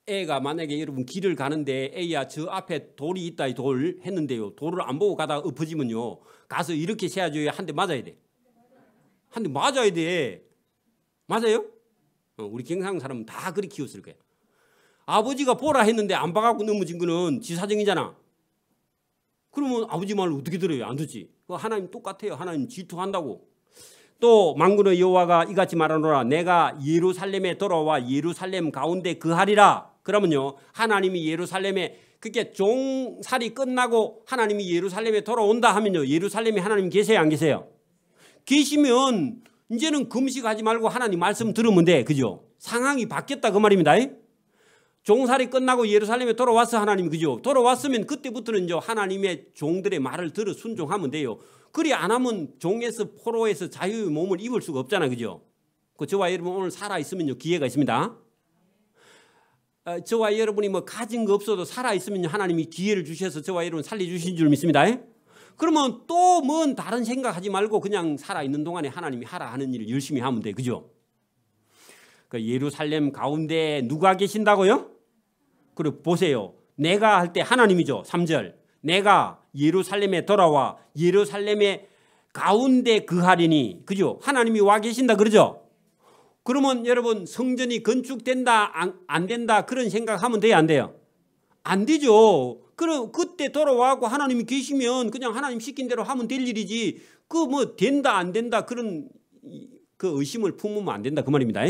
애가 만약에 여러분 길을 가는데 애야 저 앞에 돌이 있다 이 돌 했는데요. 돌을 안 보고 가다가 엎어지면요. 가서 이렇게 세야줘야 한 대 맞아야 돼. 한 대 맞아야 돼. 맞아요? 우리 경상 사람은 다 그렇게 키웠을 거예요. 아버지가 보라 했는데 안 봐갖고 넘어진 거는 지 사정이잖아. 그러면 아버지 말을 어떻게 들어요? 안 듣지. 하나님 똑같아요. 하나님 질투한다고. 또 만군의 여호와가 이같이 말하노라. 내가 예루살렘에 돌아와 예루살렘 가운데 거하리라. 그러면요. 하나님이 예루살렘에 그렇게 종살이 끝나고 하나님이 예루살렘에 돌아온다 하면요. 예루살렘에 하나님 계세요? 안 계세요? 계시면 이제는 금식하지 말고 하나님 말씀 들으면 돼. 그죠? 상황이 바뀌었다 그 말입니다. 종살이 끝나고 예루살렘에 돌아왔어 하나님. 그죠? 돌아왔으면 그때부터는 이제 하나님의 종들의 말을 들어 순종하면 돼요. 그리 안 하면 종에서 포로에서 자유의 몸을 입을 수가 없잖아. 그죠? 저와 여러분 오늘 살아있으면요. 기회가 있습니다. 저와 여러분이 뭐 가진 거 없어도 살아있으면 하나님이 기회를 주셔서 저와 여러분 살려주신 줄 믿습니다. 그러면 또 뭔 다른 생각하지 말고 그냥 살아있는 동안에 하나님이 하라 하는 일을 열심히 하면 돼. 그죠? 예루살렘 가운데 누가 계신다고요? 그리고 보세요. 내가 할 때 하나님이죠. 3절. 내가 예루살렘에 돌아와 예루살렘의 가운데 거하리니. 그죠? 하나님이 와 계신다 그러죠? 그러면 여러분 성전이 건축된다 안 된다 그런 생각하면 돼요? 안 돼요? 안 되죠. 그럼 그때 돌아와고 하나님이 계시면 그냥 하나님 시킨 대로 하면 될 일이지. 뭐 된다 안 된다 그런 그 의심을 품으면 안 된다 그 말입니다.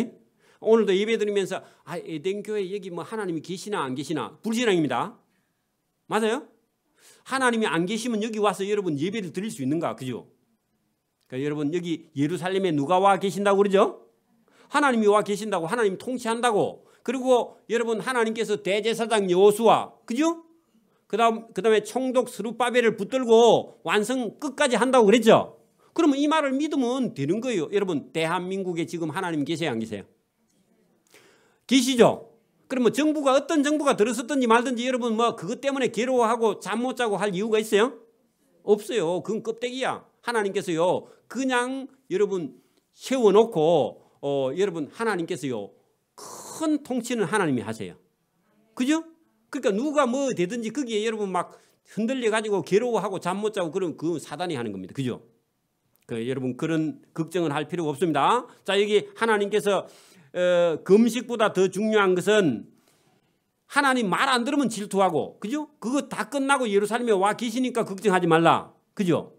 오늘도 예배 드리면서 에덴교회 여기 뭐 하나님이 계시나 안 계시나 불신앙입니다. 맞아요? 하나님이 안 계시면 여기 와서 여러분 예배를 드릴 수 있는가? 그죠? 그러니까 여러분 여기 예루살렘에 누가 와 계신다고 그러죠? 하나님이 와 계신다고. 하나님이 통치한다고. 그리고 여러분 하나님께서 대제사장 여호수아 그죠? 그다음에 총독 스룹바벨을 붙들고 완성 끝까지 한다고 그랬죠? 그러면 이 말을 믿으면 되는 거예요. 여러분 대한민국에 지금 하나님 계세요? 안 계세요? 계시죠? 그러면 정부가 어떤 정부가 들어섰든지 말든지 여러분 뭐 그것 때문에 괴로워하고 잠 못 자고 할 이유가 있어요? 없어요. 그건 껍데기야. 하나님께서요 그냥 여러분 세워놓고 여러분 하나님께서요 큰 통치는 하나님이 하세요. 그죠? 그러니까 누가 뭐 되든지 거기에 여러분 막 흔들려 가지고 괴로워하고 잠 못 자고 그런 그 사단이 하는 겁니다. 그죠? 여러분 그런 걱정은 할 필요가 없습니다. 자 여기 하나님께서 금식보다 더 중요한 것은 하나님 말 안 들으면 질투하고 그죠? 그거 다 끝나고 예루살렘에 와 계시니까 걱정하지 말라. 그죠?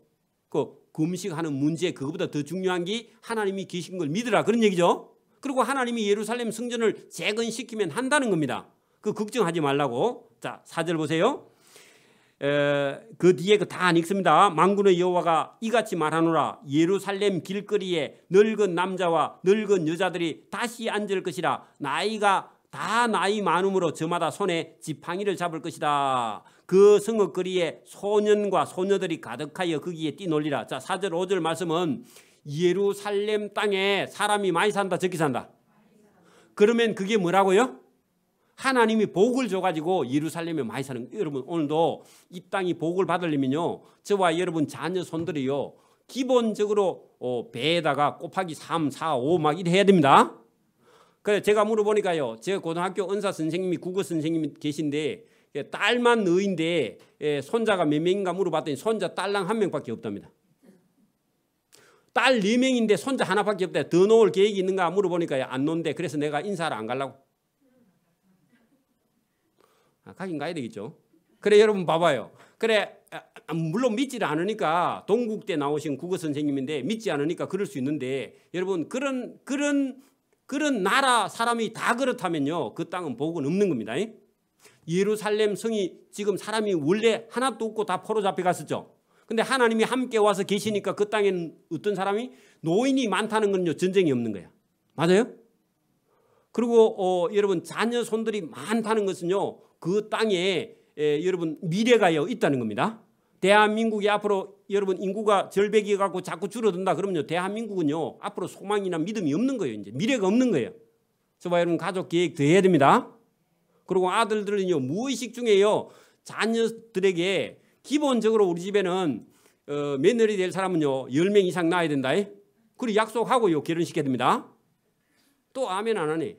금식하는 문제 그거보다 더 중요한 게 하나님이 계신 걸 믿으라 그런 얘기죠. 그리고 하나님이 예루살렘 성전을 재건시키면 한다는 겁니다. 그 걱정하지 말라고. 자 4절 보세요. 그 뒤에 다 안 읽습니다. 만군의 여호와가 이같이 말하노라. 예루살렘 길거리에 늙은 남자와 늙은 여자들이 다시 앉을 것이라. 나이가 다 나이 많음으로 저마다 손에 지팡이를 잡을 것이다. 그 성읍거리에 소년과 소녀들이 가득하여 거기에 뛰놀리라. 자 4절 5절 말씀은 예루살렘 땅에 사람이 많이 산다 적게 산다. 그러면 그게 뭐라고요? 하나님이 복을 줘가지고 예루살렘에 많이 사는 거예요. 여러분 오늘도 이 땅이 복을 받으려면요 저와 여러분 자녀 손들이요 기본적으로 배에다가 곱하기 3, 4, 5 막 이래 해야 됩니다. 그래서 제가 물어보니까요 제가 고등학교 은사 선생님이 국어 선생님이 계신데 딸만 너인데 손자가 몇 명인가 물어봤더니 손자 딸랑 1명밖에 없답니다. 딸 4명인데 손자 하나밖에 없다. 더 놓을 계획이 있는가 물어보니까 안 놓는데 그래서 내가 인사를 안 가려고. 가긴 가야 되겠죠. 그래 여러분 봐봐요. 그래 물론 믿지를 않으니까 동국대 나오신 국어 선생님인데 믿지 않으니까 그럴 수 있는데 여러분 그런 나라 사람이 다 그렇다면요 그 땅은 복은 없는 겁니다. 예루살렘 성이 지금 사람이 원래 하나도 없고 다 포로 잡혀 갔었죠. 근데 하나님이 함께 와서 계시니까 그 땅에는 어떤 사람이 노인이 많다는 건요 전쟁이 없는 거야. 맞아요? 그리고 여러분 자녀 손들이 많다는 것은요 그 땅에 여러분 미래가요 있다는 겁니다. 대한민국이 앞으로 여러분 인구가 절벽이 갖고 자꾸 줄어든다 그러면요 대한민국은요 앞으로 소망이나 믿음이 없는 거예요. 이제 미래가 없는 거예요. 저와 여러분 가족 계획 더 해야 됩니다. 그리고 아들들은요 무의식 중에요 자녀들에게 기본적으로 우리 집에는 며느리 될 사람은요 10명 이상 낳아야 된다. 그리고 약속하고요 결혼시켜야 됩니다. 또 아멘 안 하네.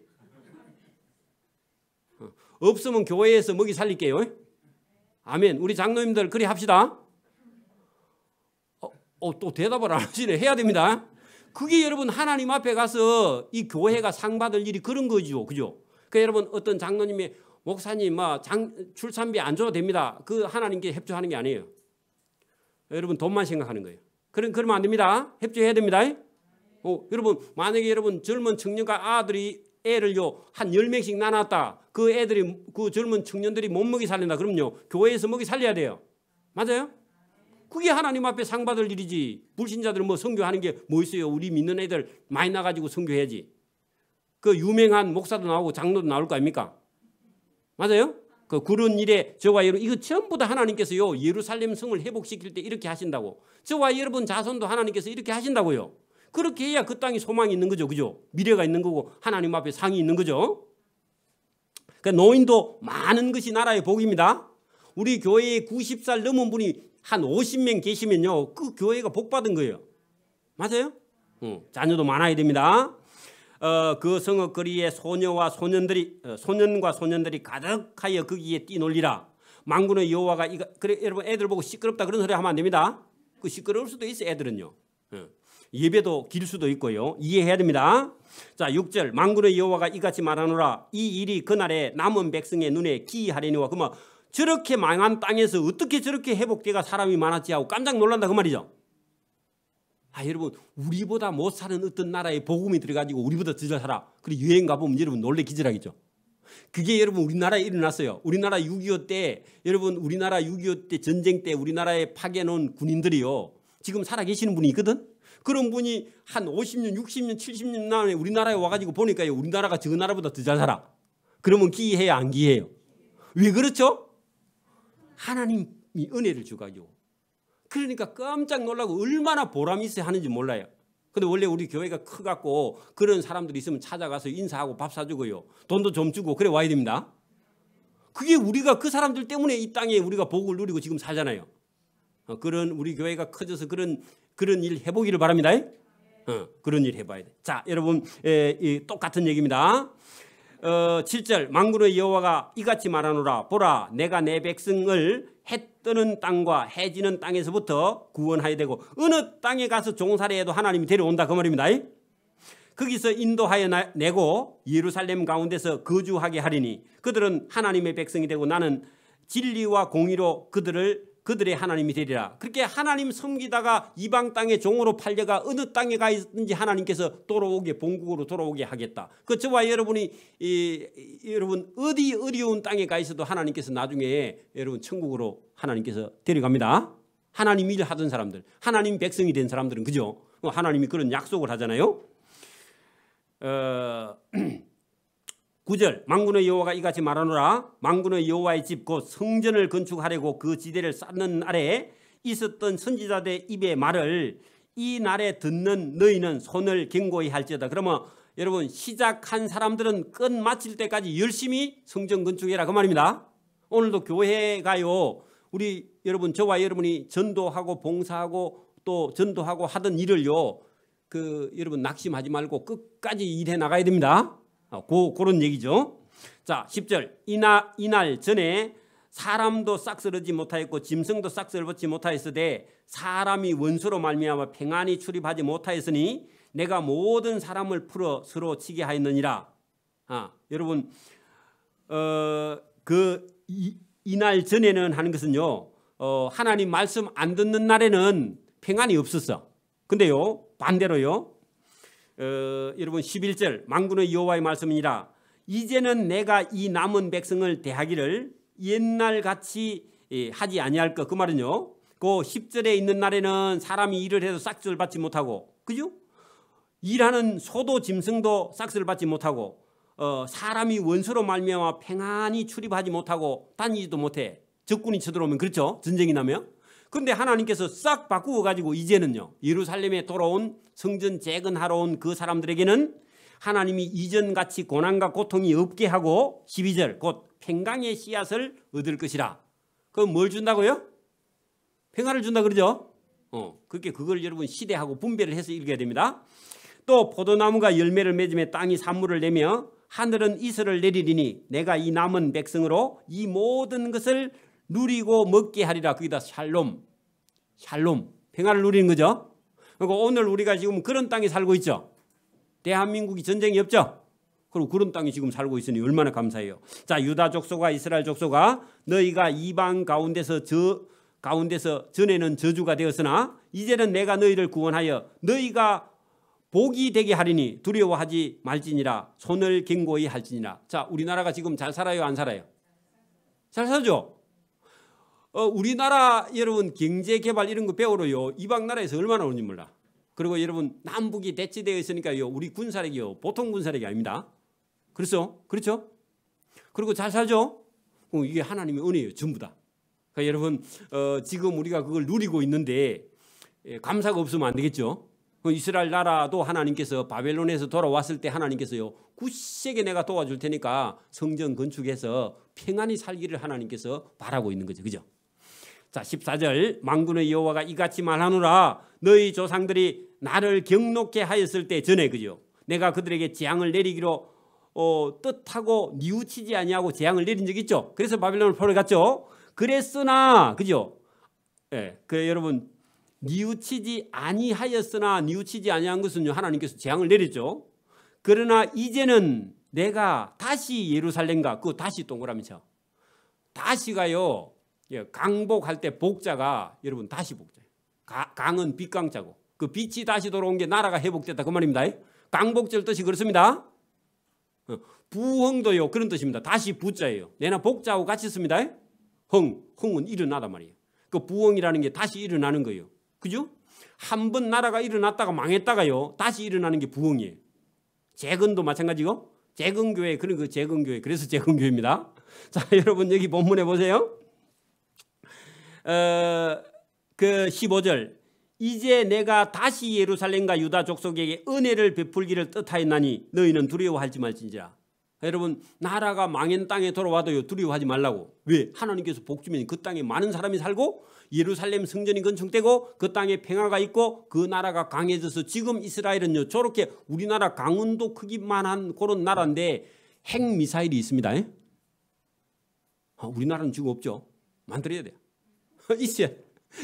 없으면 교회에서 먹이 살릴게요. 아멘. 우리 장로님들 그리 합시다. 또 대답을 안 하시네. 해야 됩니다. 그게 여러분 하나님 앞에 가서 이 교회가 상 받을 일이 그런 거죠. 그죠? 그러니까 여러분 어떤 장로님이 목사님 출산비 안 줘도 됩니다. 그 하나님께 협조하는 게 아니에요. 여러분 돈만 생각하는 거예요. 그러면 안 됩니다. 협조해야 됩니다. 여러분 만약에 여러분 젊은 청년과 아들이 애를요 한 10명씩 나눴다. 그 애들이 그 젊은 청년들이 못 먹이 살린다. 그럼요 교회에서 먹이 살려야 돼요. 맞아요? 그게 하나님 앞에 상 받을 일이지. 불신자들은 뭐 선교하는 게 뭐 있어요. 우리 믿는 애들 많이 나가지고 선교해야지. 그 유명한 목사도 나오고 장로도 나올 거 아닙니까? 맞아요? 그런 일에 저와 여러분 이거 전부 다 하나님께서요 예루살렘 성을 회복시킬 때 이렇게 하신다고. 저와 여러분 자손도 하나님께서 이렇게 하신다고요. 그렇게 해야 그 땅에 소망이 있는 거죠. 그죠? 미래가 있는 거고 하나님 앞에 상이 있는 거죠. 그러니까 노인도 많은 것이 나라의 복입니다. 우리 교회에 90살 넘은 분이 한 50명 계시면요 그 교회가 복 받은 거예요. 맞아요? 자녀도 많아야 됩니다. 그 성읍거리에 소년과 소년들이 가득하여 거기에 뛰놀리라. 만군의 여호와가 그래 여러분 애들 보고 시끄럽다 그런 소리 하면 안 됩니다. 그 시끄러울 수도 있어요. 애들은요. 예배도 길 수도 있고요. 이해해야 됩니다. 자 6절 만군의 여호와가 이같이 말하노라. 이 일이 그날에 남은 백성의 눈에 기이하려니와. 그러면 저렇게 망한 땅에서 어떻게 저렇게 회복돼가 사람이 많았지 하고 깜짝 놀란다 그 말이죠. 여러분 우리보다 못 사는 어떤 나라에 복음이 들어가지고 우리보다 더 잘 살아. 그리고 여행 가보면 여러분 놀래 기절하겠죠. 그게 여러분 우리나라에 일어났어요. 우리나라 6.25 때 여러분 우리나라 6.25 때 전쟁 때 우리나라에 파견온 군인들이요 지금 살아계시는 분이 있거든. 그런 분이 한 50년 60년 70년 만에 우리나라에 와가지고 보니까요 우리나라가 저 나라보다 더 잘 살아. 그러면 기이해요 안 기이해요? 왜 그렇죠? 하나님이 은혜를 주가지고. 그러니까 깜짝 놀라고 얼마나 보람이 있어야 하는지 몰라요. 근데 원래 우리 교회가 커갖고 그런 사람들이 있으면 찾아가서 인사하고 밥 사주고요. 돈도 좀 주고 그래 와야 됩니다. 그게 우리가 그 사람들 때문에 이 땅에 우리가 복을 누리고 지금 살잖아요. 그런 우리 교회가 커져서 그런 일 해보기를 바랍니다. 그런 일 해봐야 돼. 자 여러분 똑같은 얘기입니다. 7절 만군의 여호와가 이같이 말하노라. 보라 내가 내 백성을 해 뜨는 땅과 해 지는 땅에서부터 구원하야 되고 어느 땅에 가서 종살이 해도 하나님이 데려온다 그 말입니다. 거기서 인도하여 내고 예루살렘 가운데서 거주하게 하리니 그들은 하나님의 백성이 되고 나는 진리와 공의로 그들의 하나님이 되리라. 그렇게 하나님 섬기다가 이방 땅의 종으로 팔려가 어느 땅에 가 있든지 하나님께서 돌아오게 본국으로 돌아오게 하겠다. 그 저와 여러분이 여러분 어디 어려운 땅에 가 있어도 하나님께서 나중에 여러분 천국으로 하나님께서 데려갑니다. 하나님 일 하던 사람들, 하나님 백성이 된 사람들은 그죠? 하나님이 그런 약속을 하잖아요. 9절 만군의 여호와가 이같이 말하노라. 만군의 여호와의 집 곧 성전을 건축하려고 그 지대를 쌓는 날에 있었던 선지자들의 입의 말을 이 날에 듣는 너희는 손을 견고히 할지어다. 그러면 여러분 시작한 사람들은 끝 마칠 때까지 열심히 성전 건축해라 그 말입니다. 오늘도 교회가요 우리 여러분 저와 여러분이 전도하고 봉사하고 또 전도하고 하던 일을요 여러분 낙심하지 말고 끝까지 일해 나가야 됩니다. 그런 얘기죠. 자 10절 이날 전에 사람도 싹쓸어지 못하였고 짐승도 싹쓸어지 못하였으되 사람이 원수로 말미암아 평안히 출입하지 못하였으니 내가 모든 사람을 풀어 서로 치게 하였느니라. 여러분 이날 전에는 하는 것은요 하나님 말씀 안 듣는 날에는 평안이 없었어. 근데요 반대로요 여러분 11절 만군의 여호와의 말씀이니라. 이제는 내가 이 남은 백성을 대하기를 옛날같이 하지 아니할 것. 그 말은요 그 10절에 있는 날에는 사람이 일을 해도 싹쓸 받지 못하고 그죠? 일하는 소도 짐승도 싹쓸 받지 못하고 사람이 원수로 말미암아 평안히 출입하지 못하고 다니지도 못해. 적군이 쳐들어오면 그렇죠? 전쟁이 나면. 그런데 하나님께서 싹 바꾸어 가지고 이제는요 예루살렘에 돌아온 성전 재건하러 온 그 사람들에게는 하나님이 이전같이 고난과 고통이 없게 하고 12절 곧 평강의 씨앗을 얻을 것이라. 그럼 뭘 준다고요? 평안을 준다 그러죠? 그걸 여러분 시대하고 분별을 해서 읽어야 됩니다. 또 포도나무가 열매를 맺으며 땅이 산물을 내며 하늘은 이슬을 내리리니 내가 이 남은 백성으로 이 모든 것을 누리고 먹게 하리라. 거기다 샬롬, 평안을 누리는 거죠. 그리고 오늘 우리가 지금 그런 땅에 살고 있죠. 대한민국이 전쟁이 없죠. 그리고 그런 땅에 지금 살고 있으니 얼마나 감사해요. 자, 유다 족속과 이스라엘 족속아, 너희가 이방 가운데서 전에는 저주가 되었으나 이제는 내가 너희를 구원하여 너희가 복이 되게 하리니 두려워하지 말지니라. 손을 견고히 할지니라. 자, 우리나라가 지금 잘 살아요, 안 살아요? 잘 살죠. 우리나라 여러분 경제개발 이런 거 배우러요, 이방 나라에서 얼마나 오는지 몰라. 그리고 여러분 남북이 대치되어 있으니까요, 우리 군사력이요 보통 군사력이 아닙니다. 그렇죠? 그리고 잘 살죠. 이게 하나님의 은혜예요, 전부 다. 그러니까 여러분 지금 우리가 그걸 누리고 있는데 감사가 없으면 안 되겠죠. 이스라엘 나라도 하나님께서 바벨론에서 돌아왔을 때 하나님께서요, 굳세게 내가 도와줄 테니까 성전 건축해서 평안히 살기를 하나님께서 바라고 있는 거죠. 그죠? 자, 14절, 만군의 여호와가 이같이 말하노라. 너희 조상들이 나를 경노케 하였을 때 전에, 그죠? 내가 그들에게 재앙을 내리기로 뜻하고 뉘우치지 아니하고 재앙을 내린 적 있죠. 그래서 바벨론을 포로 갔죠. 그랬으나, 그죠? 예, 그 여러분 뉘우치지 아니하였으나, 뉘우치지 아니한 것은요, 하나님께서 재앙을 내렸죠. 그러나 이제는 내가 다시 예루살렘과, 그거 다시 동그라미 쳐. 다시가요, 강복할 때 복자가 여러분 다시 복자예요. 강은 빛강자고, 그 빛이 다시 돌아온 게 나라가 회복됐다 그 말입니다. 강복절 뜻이 그렇습니다. 부흥도요 그런 뜻입니다. 다시 부자예요. 내나 복자하고 같이 씁니다. 흥은 일어나단 말이에요. 그 부흥이라는 게 다시 일어나는 거예요. 그죠? 한 번 나라가 일어났다가 망했다가요, 다시 일어나는 게 부흥이에요. 재건도 마찬가지고, 재건교회, 그런 그 재건교회, 그래서 재건교회입니다. 자, 여러분 여기 본문에 보세요. 그 15절, 이제 내가 다시 예루살렘과 유다 족속에게 은혜를 베풀기를 뜻하였나니 너희는 두려워하지 말지니라. 여러분 나라가 망한 땅에 돌아와도요 두려워하지 말라고. 왜? 하나님께서 복 주면 그 땅에 많은 사람이 살고 예루살렘 성전이 건축되고 그 땅에 평화가 있고 그 나라가 강해져서, 지금 이스라엘은요 저렇게 우리나라 강원도 크기만한 그런 나라인데 핵미사일이 있습니다. 우리나라는 지금 없죠. 만들어야 돼요. 있어요.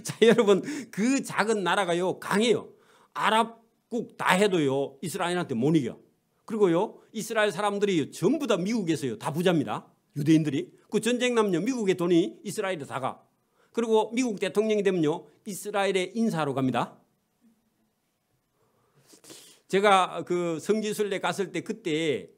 자, 여러분 그 작은 나라가요 강해요. 아랍국 다 해도요 이스라엘한테 못 이겨. 그리고요 이스라엘 사람들이 전부 다 미국에서요 다 부자입니다. 유대인들이. 그 전쟁 나면요 미국의 돈이 이스라엘에 다 가. 그리고 미국 대통령이 되면요 이스라엘에 인사하러 갑니다. 제가 그 성지순례 갔을 때 그때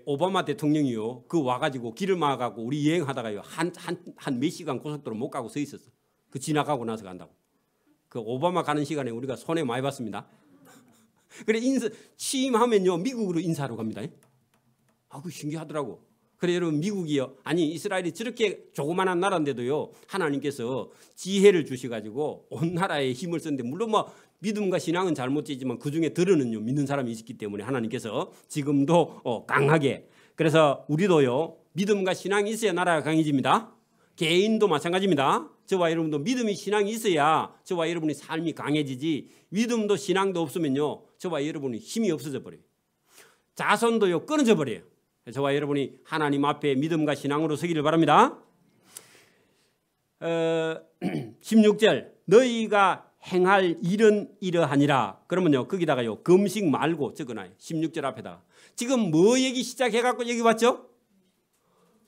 오바마 대통령이요 그 와가지고 길을 막아가고 우리 여행하다가요 한 몇 시간 고속도로 못 가고 서 있었어. 그 지나가고 나서 간다고. 그 오바마 가는 시간에 우리가 손해 많이 봤습니다. 그래 취임하면요 미국으로 인사하러 갑니다. 그 신기하더라고. 그래 여러분 미국이요, 아니 이스라엘이 저렇게 조그만한 나라인데도요 하나님께서 지혜를 주셔가지고 온 나라에 힘을 썼는데, 물론 뭐 믿음과 신앙은 잘못되지만 그 중에 들으는요 믿는 사람이 있기 때문에 하나님께서 지금도 강하게. 그래서 우리도요 믿음과 신앙이 있어야 나라가 강해집니다. 개인도 마찬가지입니다. 저와 여러분도 믿음이 신앙이 있어야 저와 여러분의 삶이 강해지지, 믿음도 신앙도 없으면요 저와 여러분이 힘이 없어져 버려요. 자손도요 끊어져 버려요. 저와 여러분이 하나님 앞에 믿음과 신앙으로 서기를 바랍니다. 16절, 너희가 행할 일은 이러하니라. 그러면요 거기다가요 금식 말고 적어놔요. 16절 앞에다가. 지금 뭐 얘기 시작해갖고 여기 왔죠?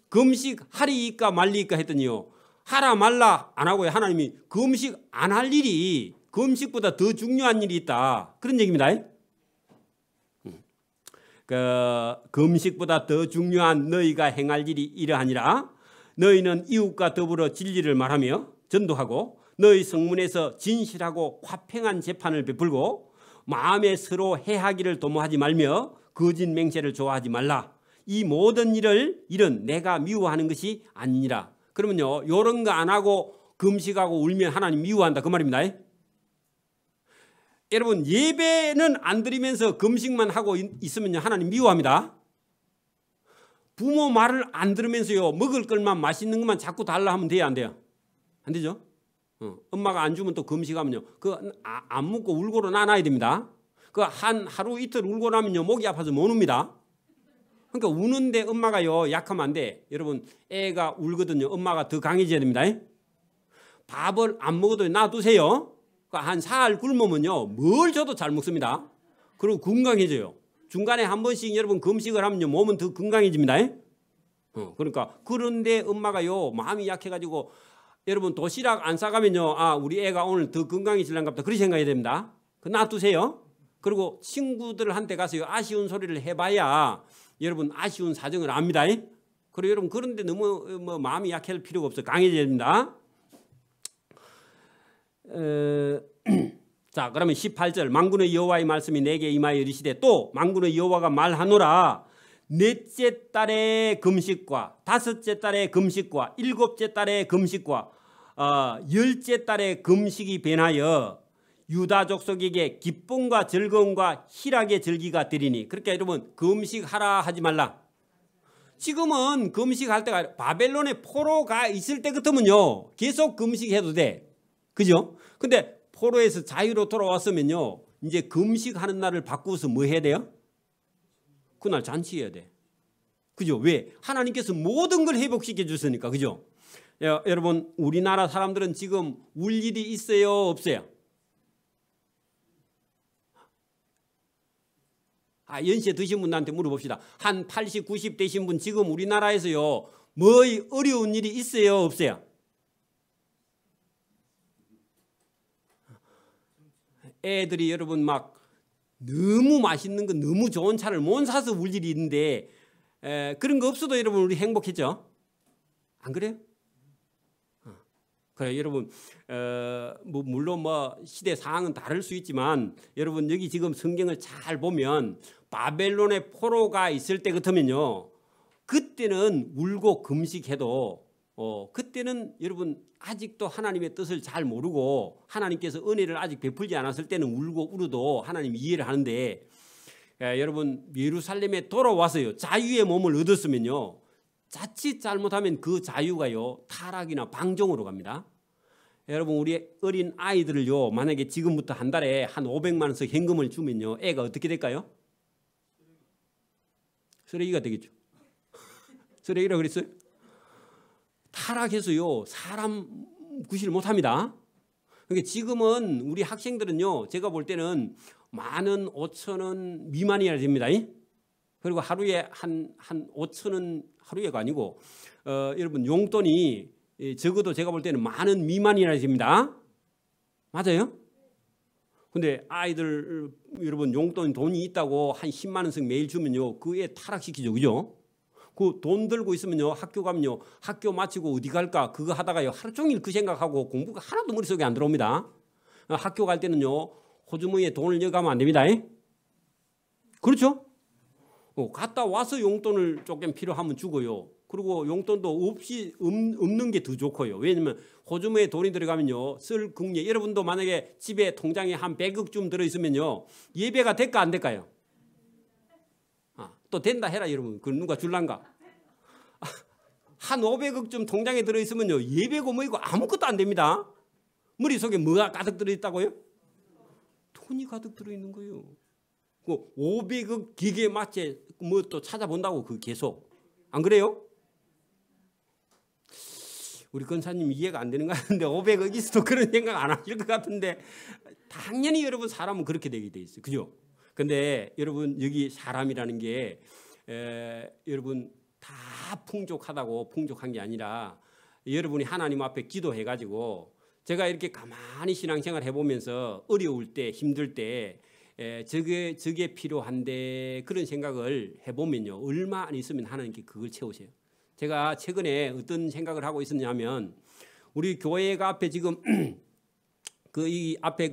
금식 하리이까 말리이까 했더니요 하라 말라 안 하고요 하나님이 금식 안 할 일이 금식보다 더 중요한 일이 있다 그런 얘기입니다. 금식보다 더 중요한 너희가 행할 일이 이러하니라. 너희는 이웃과 더불어 진리를 말하며 전도하고 너희 성문에서 진실하고 화평한 재판을 베풀고 마음에 서로 해하기를 도모하지 말며 거짓 맹세를 좋아하지 말라. 이 모든 일은 내가 미워하는 것이 아니니라. 그러면요 이런 거 안 하고 금식하고 울면 하나님 미워한다 그 말입니다. 여러분 예배는 안 드리면서 금식만 하고 있으면 하나님 미워합니다. 부모 말을 안 들으면서요 먹을 것만 맛있는 것만 자꾸 달라 하면 돼요 안 돼요? 안 되죠? 엄마가 안 주면 또 금식하면요 안 먹고 울고로 나눠야 됩니다. 그 하루 이틀 울고 나면요 목이 아파서 못 웁니다. 그러니까 우는데 엄마가요 약하면 안 돼. 여러분 애가 울거든요. 엄마가 더 강해져야 됩니다. 밥을 안 먹어도 놔두세요. 그러니까 한 사흘 굶으면요 뭘 줘도 잘 먹습니다. 그리고 건강해져요. 중간에 한 번씩 여러분 금식을 하면요 몸은 더 건강해집니다. 그러니까 그런데 엄마가요 마음이 약해가지고 여러분 도시락 안 싸가면요 우리 애가 오늘 더 건강해질란가 보다 그렇게 생각해야 됩니다. 그 놔두세요. 그리고 친구들한테 가서요 아쉬운 소리를 해봐야 여러분 아쉬운 사정을 압니다. 그리고 여러분 그런데 너무 마음이 약할 필요가 없어. 강해져야 됩니다. 자 그러면 18절 만군의 여호와의 말씀이 내게 임하여 이르시되 또 만군의 여호와가 말하노라 넷째 달의 금식과 다섯째 달의 금식과 일곱째 달의 금식과 열째 달의 금식이 변하여 유다 족속에게 기쁨과 즐거움과 희락의 절기가 되리니. 그러니까 여러분 금식하라 하지 말라. 지금은 금식할 때가 바벨론의 포로가 있을 때 같으면요 계속 금식해도 돼. 그죠? 근데 포로에서 자유로 돌아왔으면요 이제 금식하는 날을 바꾸어서 뭐 해야 돼요? 그날 잔치해야 돼. 그죠? 왜? 하나님께서 모든 걸 회복시켜 주시니까. 그죠? 여러분 우리나라 사람들은 지금 울 일이 있어요 없어요? 연세 드신 분한테 물어봅시다. 한 80, 90 되신 분 지금 우리나라에서요 뭐 어려운 일이 있어요 없어요? 애들이 여러분 막 너무 맛있는 거 너무 좋은 차를 못 사서 울 일이 있는데 그런 거 없어도 여러분 우리 행복했죠? 안 그래요? 그래 여러분 물론 시대 상황은 다를 수 있지만 여러분 여기 지금 성경을 잘 보면 바벨론의 포로가 있을 때 같으면요 그때는 울고 금식해도 그때는 여러분 아직도 하나님의 뜻을 잘 모르고 하나님께서 은혜를 아직 베풀지 않았을 때는 울고 울어도 하나님 이해를 하는데 여러분 예루살렘에 돌아와서요 자유의 몸을 얻었으면요 자칫 잘못하면 그 자유가요 타락이나 방종으로 갑니다. 여러분 우리 어린 아이들을요 만약에 지금부터 한 달에 한 500만 원씩 현금을 주면요 애가 어떻게 될까요? 쓰레기가 되겠죠. 쓰레기라 그랬어요? 타락해서요 사람 구실 못합니다. 그러니까 지금은 우리 학생들은요 제가 볼 때는 15,000원 미만이어야 됩니다. 그리고 하루에 한 5,000원 하루에가 아니고 여러분 용돈이 적어도 제가 볼 때는 10,000원 미만이어야 됩니다. 맞아요? 근데 아이들 여러분 용돈 돈이 있다고 한 10만 원씩 매일 주면요 그 애 타락시키죠. 그죠? 그 돈 들고 있으면요 학교 가면요 학교 마치고 어디 갈까 그거 하다가요 하루 종일 그 생각하고 공부가 하나도 머릿속에 안 들어옵니다. 학교 갈 때는요 호주머니에 돈을 넣어가면 안 됩니다. 그렇죠? 갔다 와서 용돈을 조금 필요하면 주고요. 그리고 용돈도 없는 게 더 좋고요. 왜냐면 호주머니에 돈이 들어가면요 쓸 궁리 여러분도 만약에 집에 통장에 한 100억쯤 들어있으면요 예배가 될까 안 될까요? 또 된다 해라 여러분. 그 누가 줄란가? 한 500억쯤 통장에 들어있으면요 예배고 뭐이고 아무것도 안 됩니다. 머릿속에 뭐가 가득 들어있다고요? 돈이 가득 들어있는 거예요. 그 500억 기계 맞게 뭐 또 찾아본다고 그 계속 안 그래요? 우리 권사님 이해가 안 되는 것 같은데 500억 있어도 그런 생각 안 하실 것 같은데 당연히 여러분 사람은 그렇게 되게 돼 있어요. 그죠? 근데 여러분 여기 사람이라는 게 여러분 다 풍족하다고 풍족한 게 아니라 여러분이 하나님 앞에 기도해가지고 제가 이렇게 가만히 신앙생활 해보면서 어려울 때 힘들 때 저게 필요한데 그런 생각을 해보면요 얼마 안 있으면 하나님께 그걸 채우세요. 제가 최근에 어떤 생각을 하고 있었냐면 우리 교회가 앞에 지금 이 앞에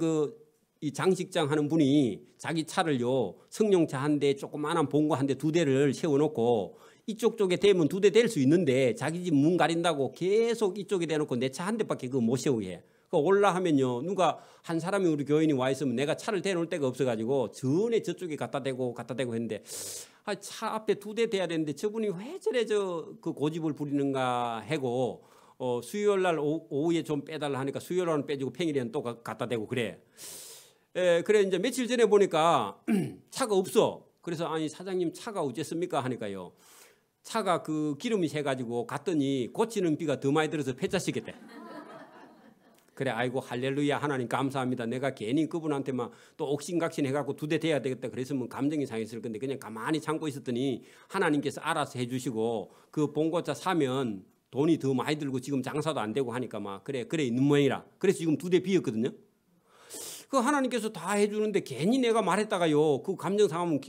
이 장식장 하는 분이 자기 차를요 승용차 한 대 조그마한 봉고 한 대 2대를 세워놓고 이쪽 쪽에 대면 2대 될 수 있는데 자기 집 문 가린다고 계속 이쪽에 대놓고 내 차 한 대밖에 그거 못 세우게 해. 올라 하면요 누가 한 사람이 우리 교인이 와 있으면 내가 차를 대놓을 데가 없어가지고 전에 저쪽에 갖다 대고 했는데 차 앞에 2대 돼야 되는데 저분이 왜 저래 그 고집을 부리는가 하고 수요일 날 오후에 좀 빼달라 하니까 수요일 날은 빼주고 평일에는 또 갖다 대고 그래. 그래 이제 며칠 전에 보니까 차가 없어. 그래서 아니 사장님 차가 어쨌습니까 하니까요. 차가 그 기름이 새가지고 갔더니 고치는 비가 더 많이 들어서 폐차시켰대. 그래 아이고 할렐루야 하나님 감사합니다. 내가 괜히 그분한테만 또 옥신각신 해갖고 2대 돼야 되겠다 그랬으면 감정이 상했을 건데 그냥 가만히 참고 있었더니 하나님께서 알아서 해주시고 그 봉고차 사면 돈이 더 많이 들고 지금 장사도 안 되고 하니까 막 그래 있는 모양이라. 그래서 지금 2대 비었거든요. 그 하나님께서 다 해주는데 괜히 내가 말했다가요 그 감정 상하면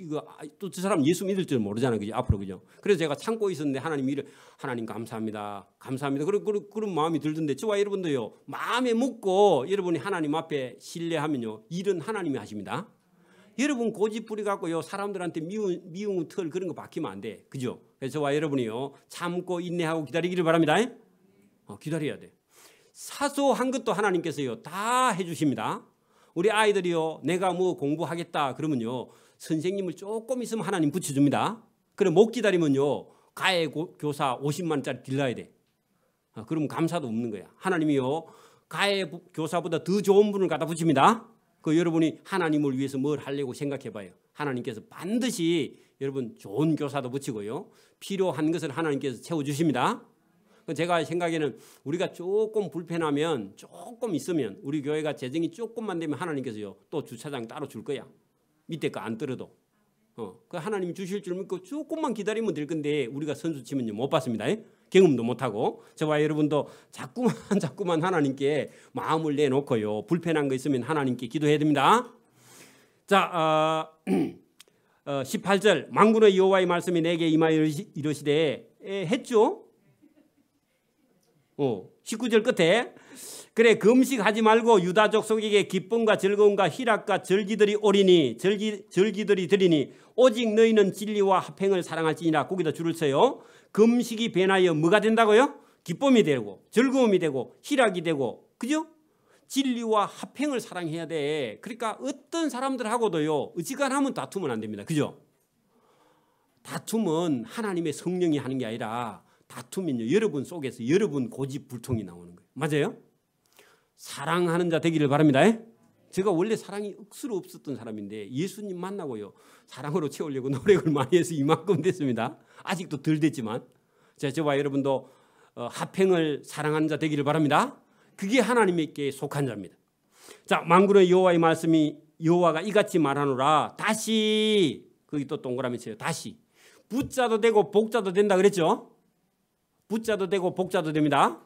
또 저 사람 예수 믿을 줄 모르잖아요. 그죠? 앞으로 그죠? 그래서 제가 참고 있었는데 하나님 감사합니다. 감사합니다. 그런 마음이 들던데 저와 여러분도요 마음에 묻고 여러분이 하나님 앞에 신뢰하면요 일은 하나님이 하십니다. 여러분 고집 부리 갖고요 사람들한테 미운 털 그런 거 박히면 안 돼. 그죠? 그래서 저와 여러분이요 참고 인내하고 기다리기를 바랍니다. 기다려야 돼. 사소한 것도 하나님께서요 다 해주십니다. 우리 아이들이요 내가 뭐 공부하겠다 그러면요 선생님을 조금 있으면 하나님 붙여줍니다. 그래 못 기다리면요 가해 교사 50만원짜리 빌려야 돼. 그러면 감사도 없는 거야. 하나님이요 가해 교사보다 더 좋은 분을 갖다 붙입니다. 그 여러분이 하나님을 위해서 뭘 하려고 생각해봐요. 하나님께서 반드시 여러분 좋은 교사도 붙이고요 필요한 것을 하나님께서 채워주십니다. 제가 생각에는 우리가 조금 불편하면 조금 있으면 우리 교회가 재정이 조금만 되면 하나님께서요 또 주차장 따로 줄 거야. 밑에 거 안 떨어도. 그 하나님이 주실 줄 믿고 조금만 기다리면 될 건데 우리가 선수 치면요 못 받습니다. 경험도 못하고. 저와 여러분도 자꾸만 하나님께 마음을 내놓고요 불편한 거 있으면 하나님께 기도해야 됩니다. 자 18절 만군의 여호와의 말씀이 내게 임하여 이르시되 했죠. 19절 끝에 그래 금식하지 말고 유다 족속에게 기쁨과 즐거움과 희락과 절기들이 오리니 절기들이 드리니 오직 너희는 진리와 합행을 사랑할지니라. 거기다 줄을 쳐요. 금식이 변하여 뭐가 된다고요? 기쁨이 되고 즐거움이 되고 희락이 되고 그죠? 진리와 합행을 사랑해야 돼. 그러니까 어떤 사람들하고도요 어지간하면 다투면 안 됩니다. 그죠? 다툼은 하나님의 성령이 하는 게 아니라 다투면요 여러분 속에서 여러분 고집불통이 나오는 거예요. 맞아요? 사랑하는 자 되기를 바랍니다. 제가 원래 사랑이 억수로 없었던 사람인데 예수님 만나고요 사랑으로 채우려고 노력을 많이 해서 이만큼 됐습니다. 아직도 덜 됐지만 저와 여러분도 합행을 사랑하는 자 되기를 바랍니다. 그게 하나님께 속한 자입니다. 자 만군의 여호와의 말씀이 여호와가 이같이 말하노라. 다시 거기 또 동그라미 쳐요. 다시 부자도 되고 복자도 된다 그랬죠. 부자도 되고 복자도 됩니다.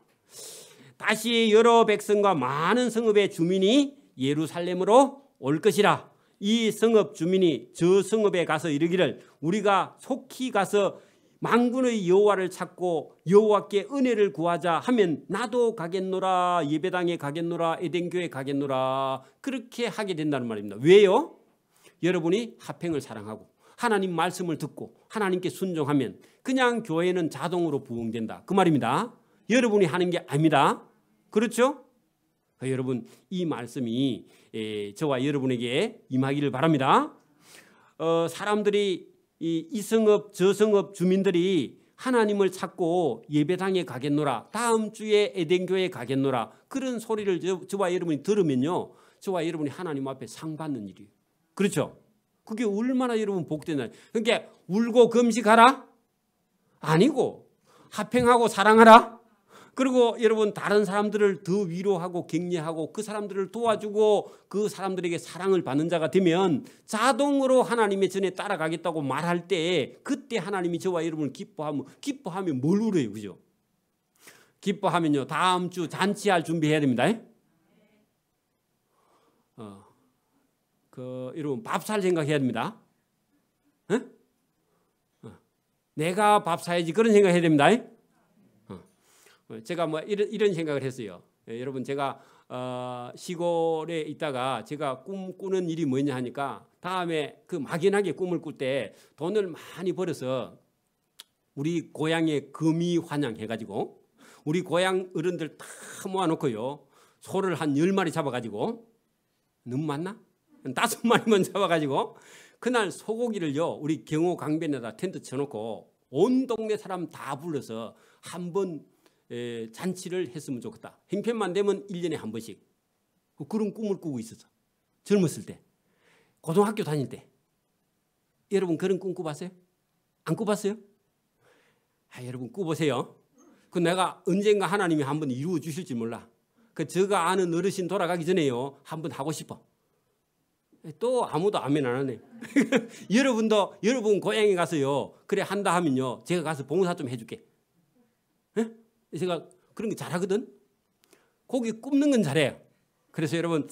다시 여러 백성과 많은 성읍의 주민이 예루살렘으로 올 것이라. 이 성읍 주민이 저 성읍에 가서 이르기를 우리가 속히 가서 만군의 여호와를 찾고 여호와께 은혜를 구하자 하면 나도 가겠노라. 예배당에 가겠노라. 에덴교회 가겠노라. 그렇게 하게 된다는 말입니다. 왜요? 여러분이 합행을 사랑하고 하나님 말씀을 듣고 하나님께 순종하면 그냥 교회는 자동으로 부흥된다. 그 말입니다. 여러분이 하는 게 아닙니다. 그렇죠? 여러분 이 말씀이 저와 여러분에게 임하기를 바랍니다. 사람들이 이 성읍 저 성읍 주민들이 하나님을 찾고 예배당에 가겠노라. 다음 주에 에덴교회에 가겠노라. 그런 소리를 저와 여러분이 들으면요 저와 여러분이 하나님 앞에 상 받는 일이에요. 그렇죠? 그게 얼마나 여러분 복되나. 그러니까 울고 금식하라? 아니고 합행하고 사랑하라? 그리고 여러분 다른 사람들을 더 위로하고 격려하고 그 사람들을 도와주고 그 사람들에게 사랑을 받는 자가 되면 자동으로 하나님의 전에 따라가겠다고 말할 때 그때 하나님이 저와 여러분을 기뻐하면 뭘 울어요. 그죠? 기뻐하면요 다음 주 잔치할 준비해야 됩니다. 여러분 밥 살 생각해야 됩니다. 내가 밥 사야지 그런 생각해야 됩니다. 제가 뭐 이런 생각을 했어요. 여러분 제가 시골에 있다가 제가 꿈꾸는 일이 뭐냐 하니까 다음에 그 막연하게 꿈을 꿀 때 돈을 많이 벌어서 우리 고향에 금이 환영해가지고 우리 고향 어른들 다 모아놓고요 소를 한 10마리 잡아가지고 너무 많나? 5마리만 잡아가지고 그날 소고기를요 우리 경호 강변에다 텐트 쳐놓고 온 동네 사람 다 불러서 한번 잔치를 했으면 좋겠다. 형편만 되면 1년에 한 번씩. 그런 꿈을 꾸고 있었어. 젊었을 때. 고등학교 다닐 때. 여러분 그런 꿈 꾸봤어요? 안 꾸봤어요? 여러분 꾸보세요. 그 내가 언젠가 하나님이 한번 이루어 주실지 몰라. 그 제가 아는 어르신 돌아가기 전에요 한번 하고 싶어. 또 아무도 아멘 안 하네. 여러분도 여러분 고향에 가서요 그래 한다 하면요 제가 가서 봉사 좀 해줄게. 에? 제가 그런 거 잘하거든. 고기 굽는 건 잘해요. 그래서 여러분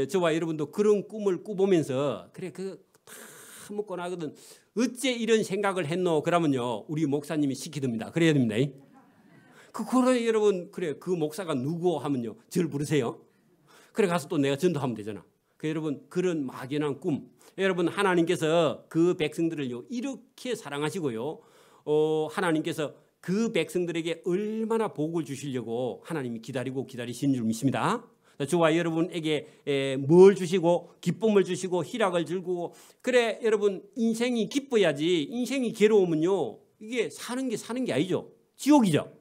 저와 여러분도 그런 꿈을 꾸보면서 그래 그 다 먹고 나거든 어째 이런 생각을 했노 그러면요 우리 목사님이 시키듭니다. 그래야 됩니다. 그래 여러분 그래 그 목사가 누구 하면요 저를 부르세요. 그래 가서 또 내가 전도하면 되잖아. 여러분 그런 막연한 꿈 여러분 하나님께서 그 백성들을요 이렇게 사랑하시고요 하나님께서 그 백성들에게 얼마나 복을 주시려고 하나님이 기다리신 줄 믿습니다. 저와 여러분에게 뭘 주시고 기쁨을 주시고 희락을 주고 그래 여러분 인생이 기뻐야지 인생이 괴로우면요 이게 사는 게 아니죠. 지옥이죠.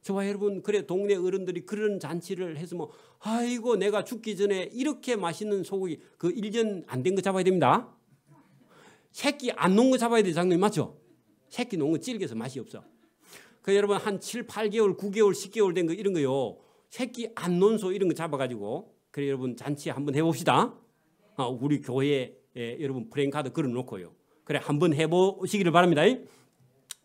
저와 여러분 그래 동네 어른들이 그런 잔치를 해서 뭐 아이고 내가 죽기 전에 이렇게 맛있는 소고기 그 1년 안 된 거 잡아야 됩니다. 새끼 안 놓은 거 잡아야 돼 장로님 맞죠? 새끼 놓은 거 질겨서 맛이 없어. 그 여러분 한 7, 8개월, 9개월, 10개월 된 거 이런 거요. 새끼 안 놓은 소 이런 거 잡아가지고 그래 여러분 잔치 한번 해봅시다. 우리 교회에 여러분 프랜카드 걸어놓고요. 그래 한번 해보시기를 바랍니다.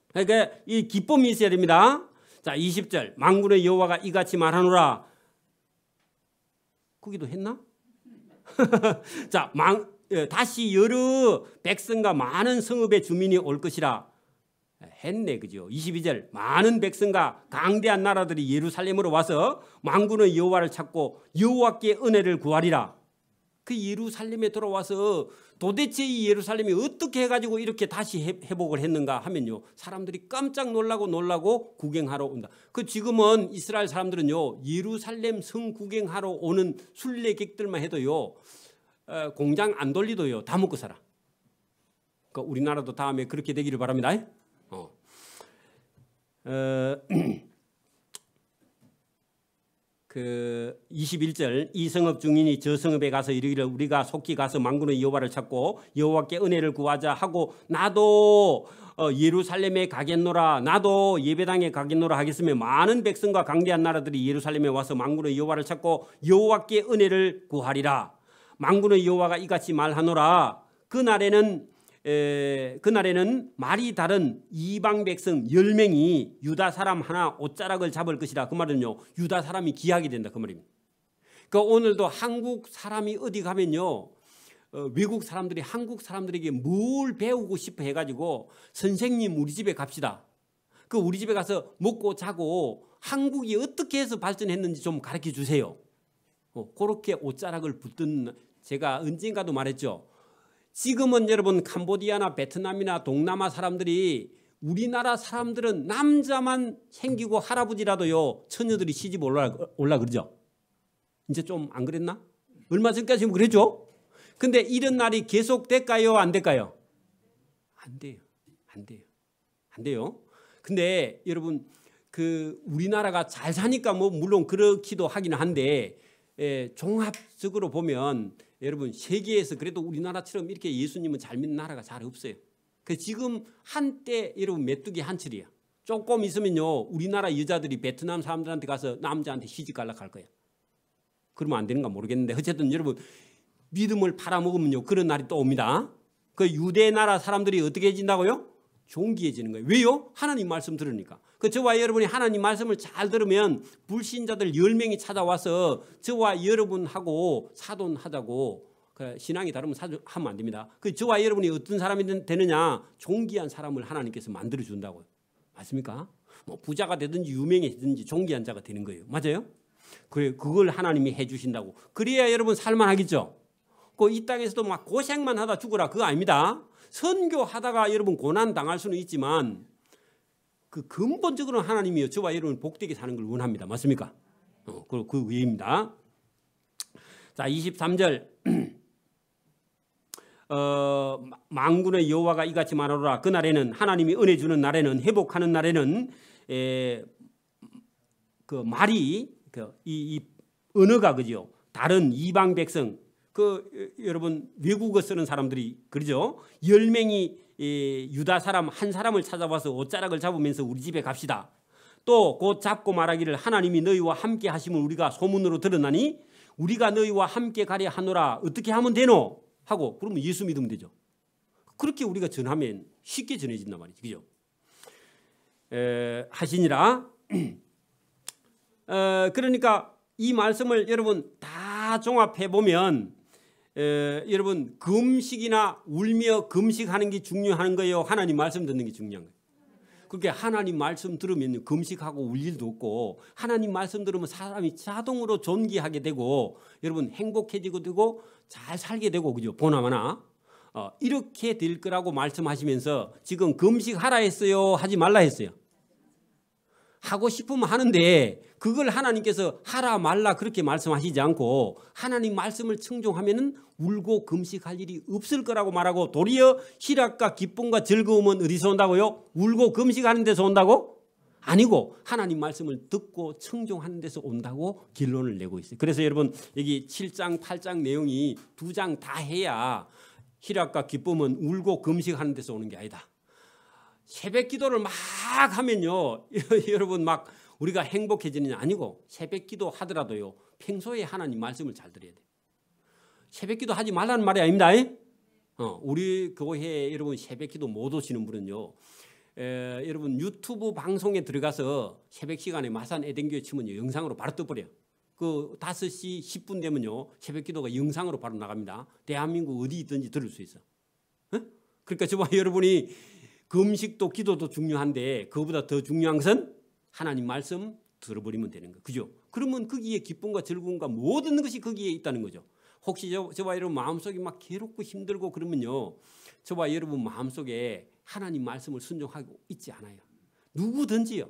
그러니까 이 기쁨이 있어야 됩니다. 자 20절 만군의 여호와가 이같이 말하노라. 거기도 했나? 자 다시 여러 백성과 많은 성읍의 주민이 올 것이라. 했네 그죠. 22절 많은 백성과 강대한 나라들이 예루살렘으로 와서 만군의 여호와를 찾고 여호와께 은혜를 구하리라. 그 예루살렘에 들어와서 도대체 이 예루살렘이 어떻게 해가지고 이렇게 다시 회복을 했는가 하면요 사람들이 깜짝 놀라고 구경하러 온다. 그 지금은 이스라엘 사람들은요 예루살렘 성 구경하러 오는 순례객들만 해도요 공장 안 돌리도요 다 먹고 살아. 그러니까 우리나라도 다음에 그렇게 되기를 바랍니다. 그 21절 이 성읍 중인이 저 성읍에 가서 이르기를 우리가 속히 가서 만군의 여호와를 찾고 여호와께 은혜를 구하자 하고 나도 예루살렘에 가겠노라 나도 예배당에 가겠노라 하겠으며 많은 백성과 강대한 나라들이 예루살렘에 와서 만군의 여호와를 찾고 여호와께 은혜를 구하리라. 만군의 여호와가 이같이 말하노라. 그날에는 말이 다른 이방 백성 10명이 유다 사람 하나 옷자락을 잡을 것이라. 그 말은요 유다 사람이 기하게 된다 그 말입니다. 그러니까 오늘도 한국 사람이 어디 가면요 외국 사람들이 한국 사람들에게 뭘 배우고 싶어 해가지고 선생님 우리 집에 갑시다. 그 우리 집에 가서 먹고 자고 한국이 어떻게 해서 발전했는지 좀 가르쳐 주세요. 그렇게 옷자락을 붙든 제가 언젠가도 말했죠. 지금은 여러분 캄보디아나 베트남이나 동남아 사람들이 우리나라 사람들은 남자만 생기고 할아버지라도요 처녀들이 시집 올라 그러죠. 이제 좀 안 그랬나? 얼마 전까지 그랬죠. 근데 이런 날이 계속 될까요? 안 될까요? 안 돼요. 근데 여러분 그 우리나라가 잘 사니까 뭐 물론 그렇기도 하기는 한데 종합적으로 보면 여러분 세계에서 그래도 우리나라처럼 이렇게 예수님은 잘 믿는 나라가 잘 없어요. 그 지금 한때 여러분 메뚜기 한철이야. 조금 있으면요 우리나라 여자들이 베트남 사람들한테 가서 남자한테 시집 갈라 갈 거야. 그러면 안 되는가 모르겠는데 어쨌든 여러분 믿음을 팔아먹으면요 그런 날이 또 옵니다. 그 유대 나라 사람들이 어떻게 해진다고요? 존귀해지는 거예요. 왜요? 하나님 말씀 들으니까. 그 저와 여러분이 하나님 말씀을 잘 들으면 불신자들 10명이 찾아와서 저와 여러분하고 사돈하자고. 신앙이 다르면 하면 안 됩니다. 그 저와 여러분이 어떤 사람이 되느냐? 존귀한 사람을 하나님께서 만들어 준다고요. 맞습니까? 뭐 부자가 되든지 유명해지든지 존귀한 자가 되는 거예요. 맞아요? 그래 그걸 하나님이 해주신다고. 그래야 여러분 살만하겠죠. 그 이 땅에서도 막 고생만 하다 죽어라 그거 아닙니다. 선교하다가 여러분 고난 당할 수는 있지만 그 근본적으로 하나님이요 저와 여러분 복되게 사는 걸 원합니다. 맞습니까? 그 외입니다. 자 23절 만군의 여호와가 이같이 말하노라. 그날에는 하나님이 은혜 주는 날에는 회복하는 날에는 그 말이 이 언어가 그죠. 다른 이방 백성 여러분 외국어 쓰는 사람들이 그러죠. 10명이 유다 사람 한 사람을 찾아와서 옷자락을 잡으면서 우리 집에 갑시다. 또 곧 잡고 말하기를 하나님이 너희와 함께 하심을 우리가 소문으로 들었나니 우리가 너희와 함께 가려 하노라. 어떻게 하면 되노? 하고 그러면 예수 믿으면 되죠. 그렇게 우리가 전하면 쉽게 전해진단 말이죠. 그죠? 하시니라. 그러니까 이 말씀을 여러분 다 종합해 보면 여러분 금식이나 울며 금식하는 게 중요한 거예요? 하나님 말씀 듣는 게 중요한 거예요? 그렇게 하나님 말씀 들으면 금식하고 울 일도 없고 하나님 말씀 들으면 사람이 자동으로 존귀하게 되고 여러분 행복해지고 되고 잘 살게 되고 그죠? 보나마나 이렇게 될 거라고 말씀하시면서 지금 금식하라 했어요? 하지 말라 했어요? 하고 싶으면 하는데 그걸 하나님께서 하라 말라 그렇게 말씀하시지 않고 하나님 말씀을 청종하면은 울고 금식할 일이 없을 거라고 말하고 도리어 희락과 기쁨과 즐거움은 어디서 온다고요? 울고 금식하는 데서 온다고? 아니고 하나님 말씀을 듣고 청종하는 데서 온다고 결론을 내고 있어요. 그래서 여러분 여기 7장 8장 내용이 2장 다 해야 희락과 기쁨은 울고 금식하는 데서 오는 게 아니다. 새벽 기도를 막 하면요 여러분 막 우리가 행복해지는 게 아니고 새벽 기도 하더라도요 평소에 하나님 말씀을 잘 들어야 돼요. 새벽 기도 하지 말라는 말이 아닙니다. 우리 교회에 여러분 새벽 기도 못 오시는 분은요 여러분 유튜브 방송에 들어가서 새벽 시간에 마산 에덴교회 치면요 영상으로 바로 떠버려요. 그 5시 10분 되면요 새벽 기도가 영상으로 바로 나갑니다. 대한민국 어디 있든지 들을 수 있어. 그러니까 저와 여러분이 금식도 기도도 중요한데 그거보다 더 중요한 것은 하나님 말씀 들어버리면 되는 거. 그죠? 그러면 거기에 기쁨과 즐거움과 모든 것이 거기에 있다는 거죠. 혹시 저와 여러분 마음속에 막 괴롭고 힘들고 그러면요. 저와 여러분 마음속에 하나님 말씀을 순종하고 있지 않아요. 누구든지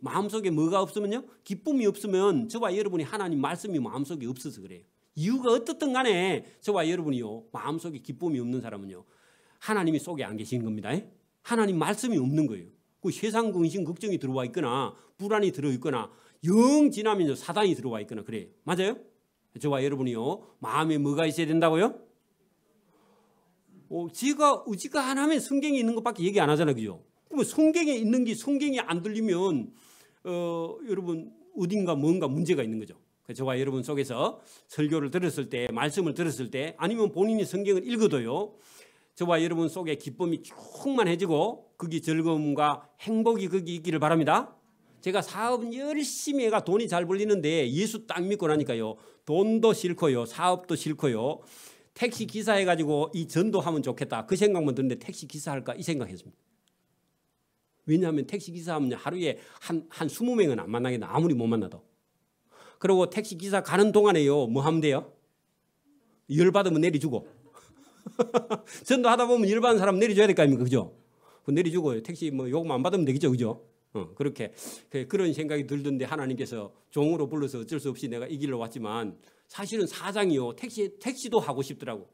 마음속에 뭐가 없으면요. 기쁨이 없으면 저와 여러분이 하나님 말씀이 마음속에 없어서 그래요. 이유가 어떻든 간에 저와 여러분이요. 마음속에 기쁨이 없는 사람은요. 하나님이 속에 안 계시는 겁니다. 하나님 말씀이 없는 거예요. 그 세상 근심 걱정이 들어와 있거나 불안이 들어있거나 영 지나면요 사단이 들어와 있거나 그래요. 맞아요? 저와 여러분이요 마음에 뭐가 있어야 된다고요? 제가 의지가 안 하면 성경에 있는 것밖에 얘기 안 하잖아요. 그죠? 그럼 성경에 있는 게 성경이 안 들리면 여러분 어딘가 뭔가 문제가 있는 거죠. 저와 여러분 속에서 설교를 들었을 때 말씀을 들었을 때 아니면 본인이 성경을 읽어도요 저와 여러분 속에 기쁨이 충만해지고 거기 즐거움과 행복이 거기 있기를 바랍니다. 제가 사업은 열심히 해가 돈이 잘 벌리는데 예수 딱 믿고 나니까요 돈도 싫고요 사업도 싫고요 택시 기사 해가지고 이 전도하면 좋겠다 그 생각만 드는데 택시 기사 할까 이 생각했습니다. 왜냐하면 택시 기사 하면 하루에 한 20명은 안 만나겠다 아무리 못 만나도. 그리고 택시 기사 가는 동안에요 뭐 하면 돼요? 열받으면 내려주고 전도하다 보면 열받은 사람 내려줘야 될 거 아닙니까? 그죠? 내려주고 택시 뭐 요금 안 받으면 되겠죠? 그죠? 그렇게 그런 생각이 들던데 하나님께서 종으로 불러서 어쩔 수 없이 내가 이 길로 왔지만 사실은 사장이요 택시도 하고 싶더라고.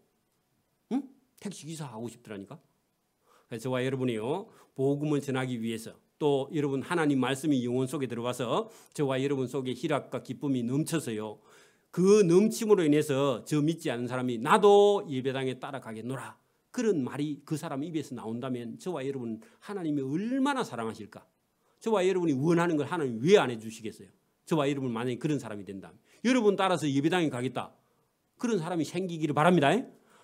응? 택시 기사 하고 싶더라니까. 그래서 저와 여러분이요 복음을 전하기 위해서 또 여러분 하나님 말씀이 영혼 속에 들어와서 저와 여러분 속에 희락과 기쁨이 넘쳐서요. 그 넘침으로 인해서 저 믿지 않는 사람이 나도 예배당에 따라가겠노라. 그런 말이 그 사람 입에서 나온다면 저와 여러분 하나님이 얼마나 사랑하실까. 저와 여러분이 원하는 걸 하나님이 왜 안 해주시겠어요. 저와 여러분 만약에 그런 사람이 된다면 여러분 따라서 예배당에 가겠다. 그런 사람이 생기기를 바랍니다.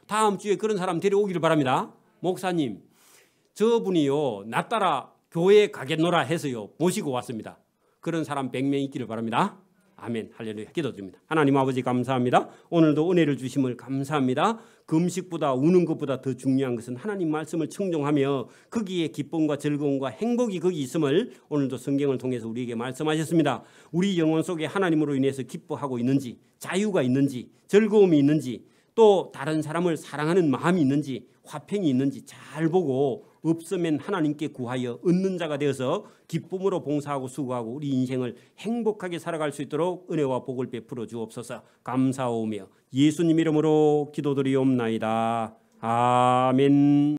다음 주에 그런 사람 데려오기를 바랍니다. 목사님 저분이요 나 따라 교회에 가겠노라 해서요 모시고 왔습니다. 그런 사람 100명 있기를 바랍니다. 아멘 할렐루야 기도드립니다. 하나님 아버지 감사합니다. 오늘도 은혜를 주심을 감사합니다. 금식보다 우는 것보다 더 중요한 것은 하나님 말씀을 청종하며 거기에 기쁨과 즐거움과 행복이 거기 있음을 오늘도 성경을 통해서 우리에게 말씀하셨습니다. 우리 영혼 속에 하나님으로 인해서 기뻐하고 있는지 자유가 있는지 즐거움이 있는지 또 다른 사람을 사랑하는 마음이 있는지 화평이 있는지 잘 보고 없으면 하나님께 구하여 얻는 자가 되어서 기쁨으로 봉사하고 수고하고 우리 인생을 행복하게 살아갈 수 있도록 은혜와 복을 베풀어 주옵소서. 감사하오며 예수님 이름으로 기도드리옵나이다. 아멘.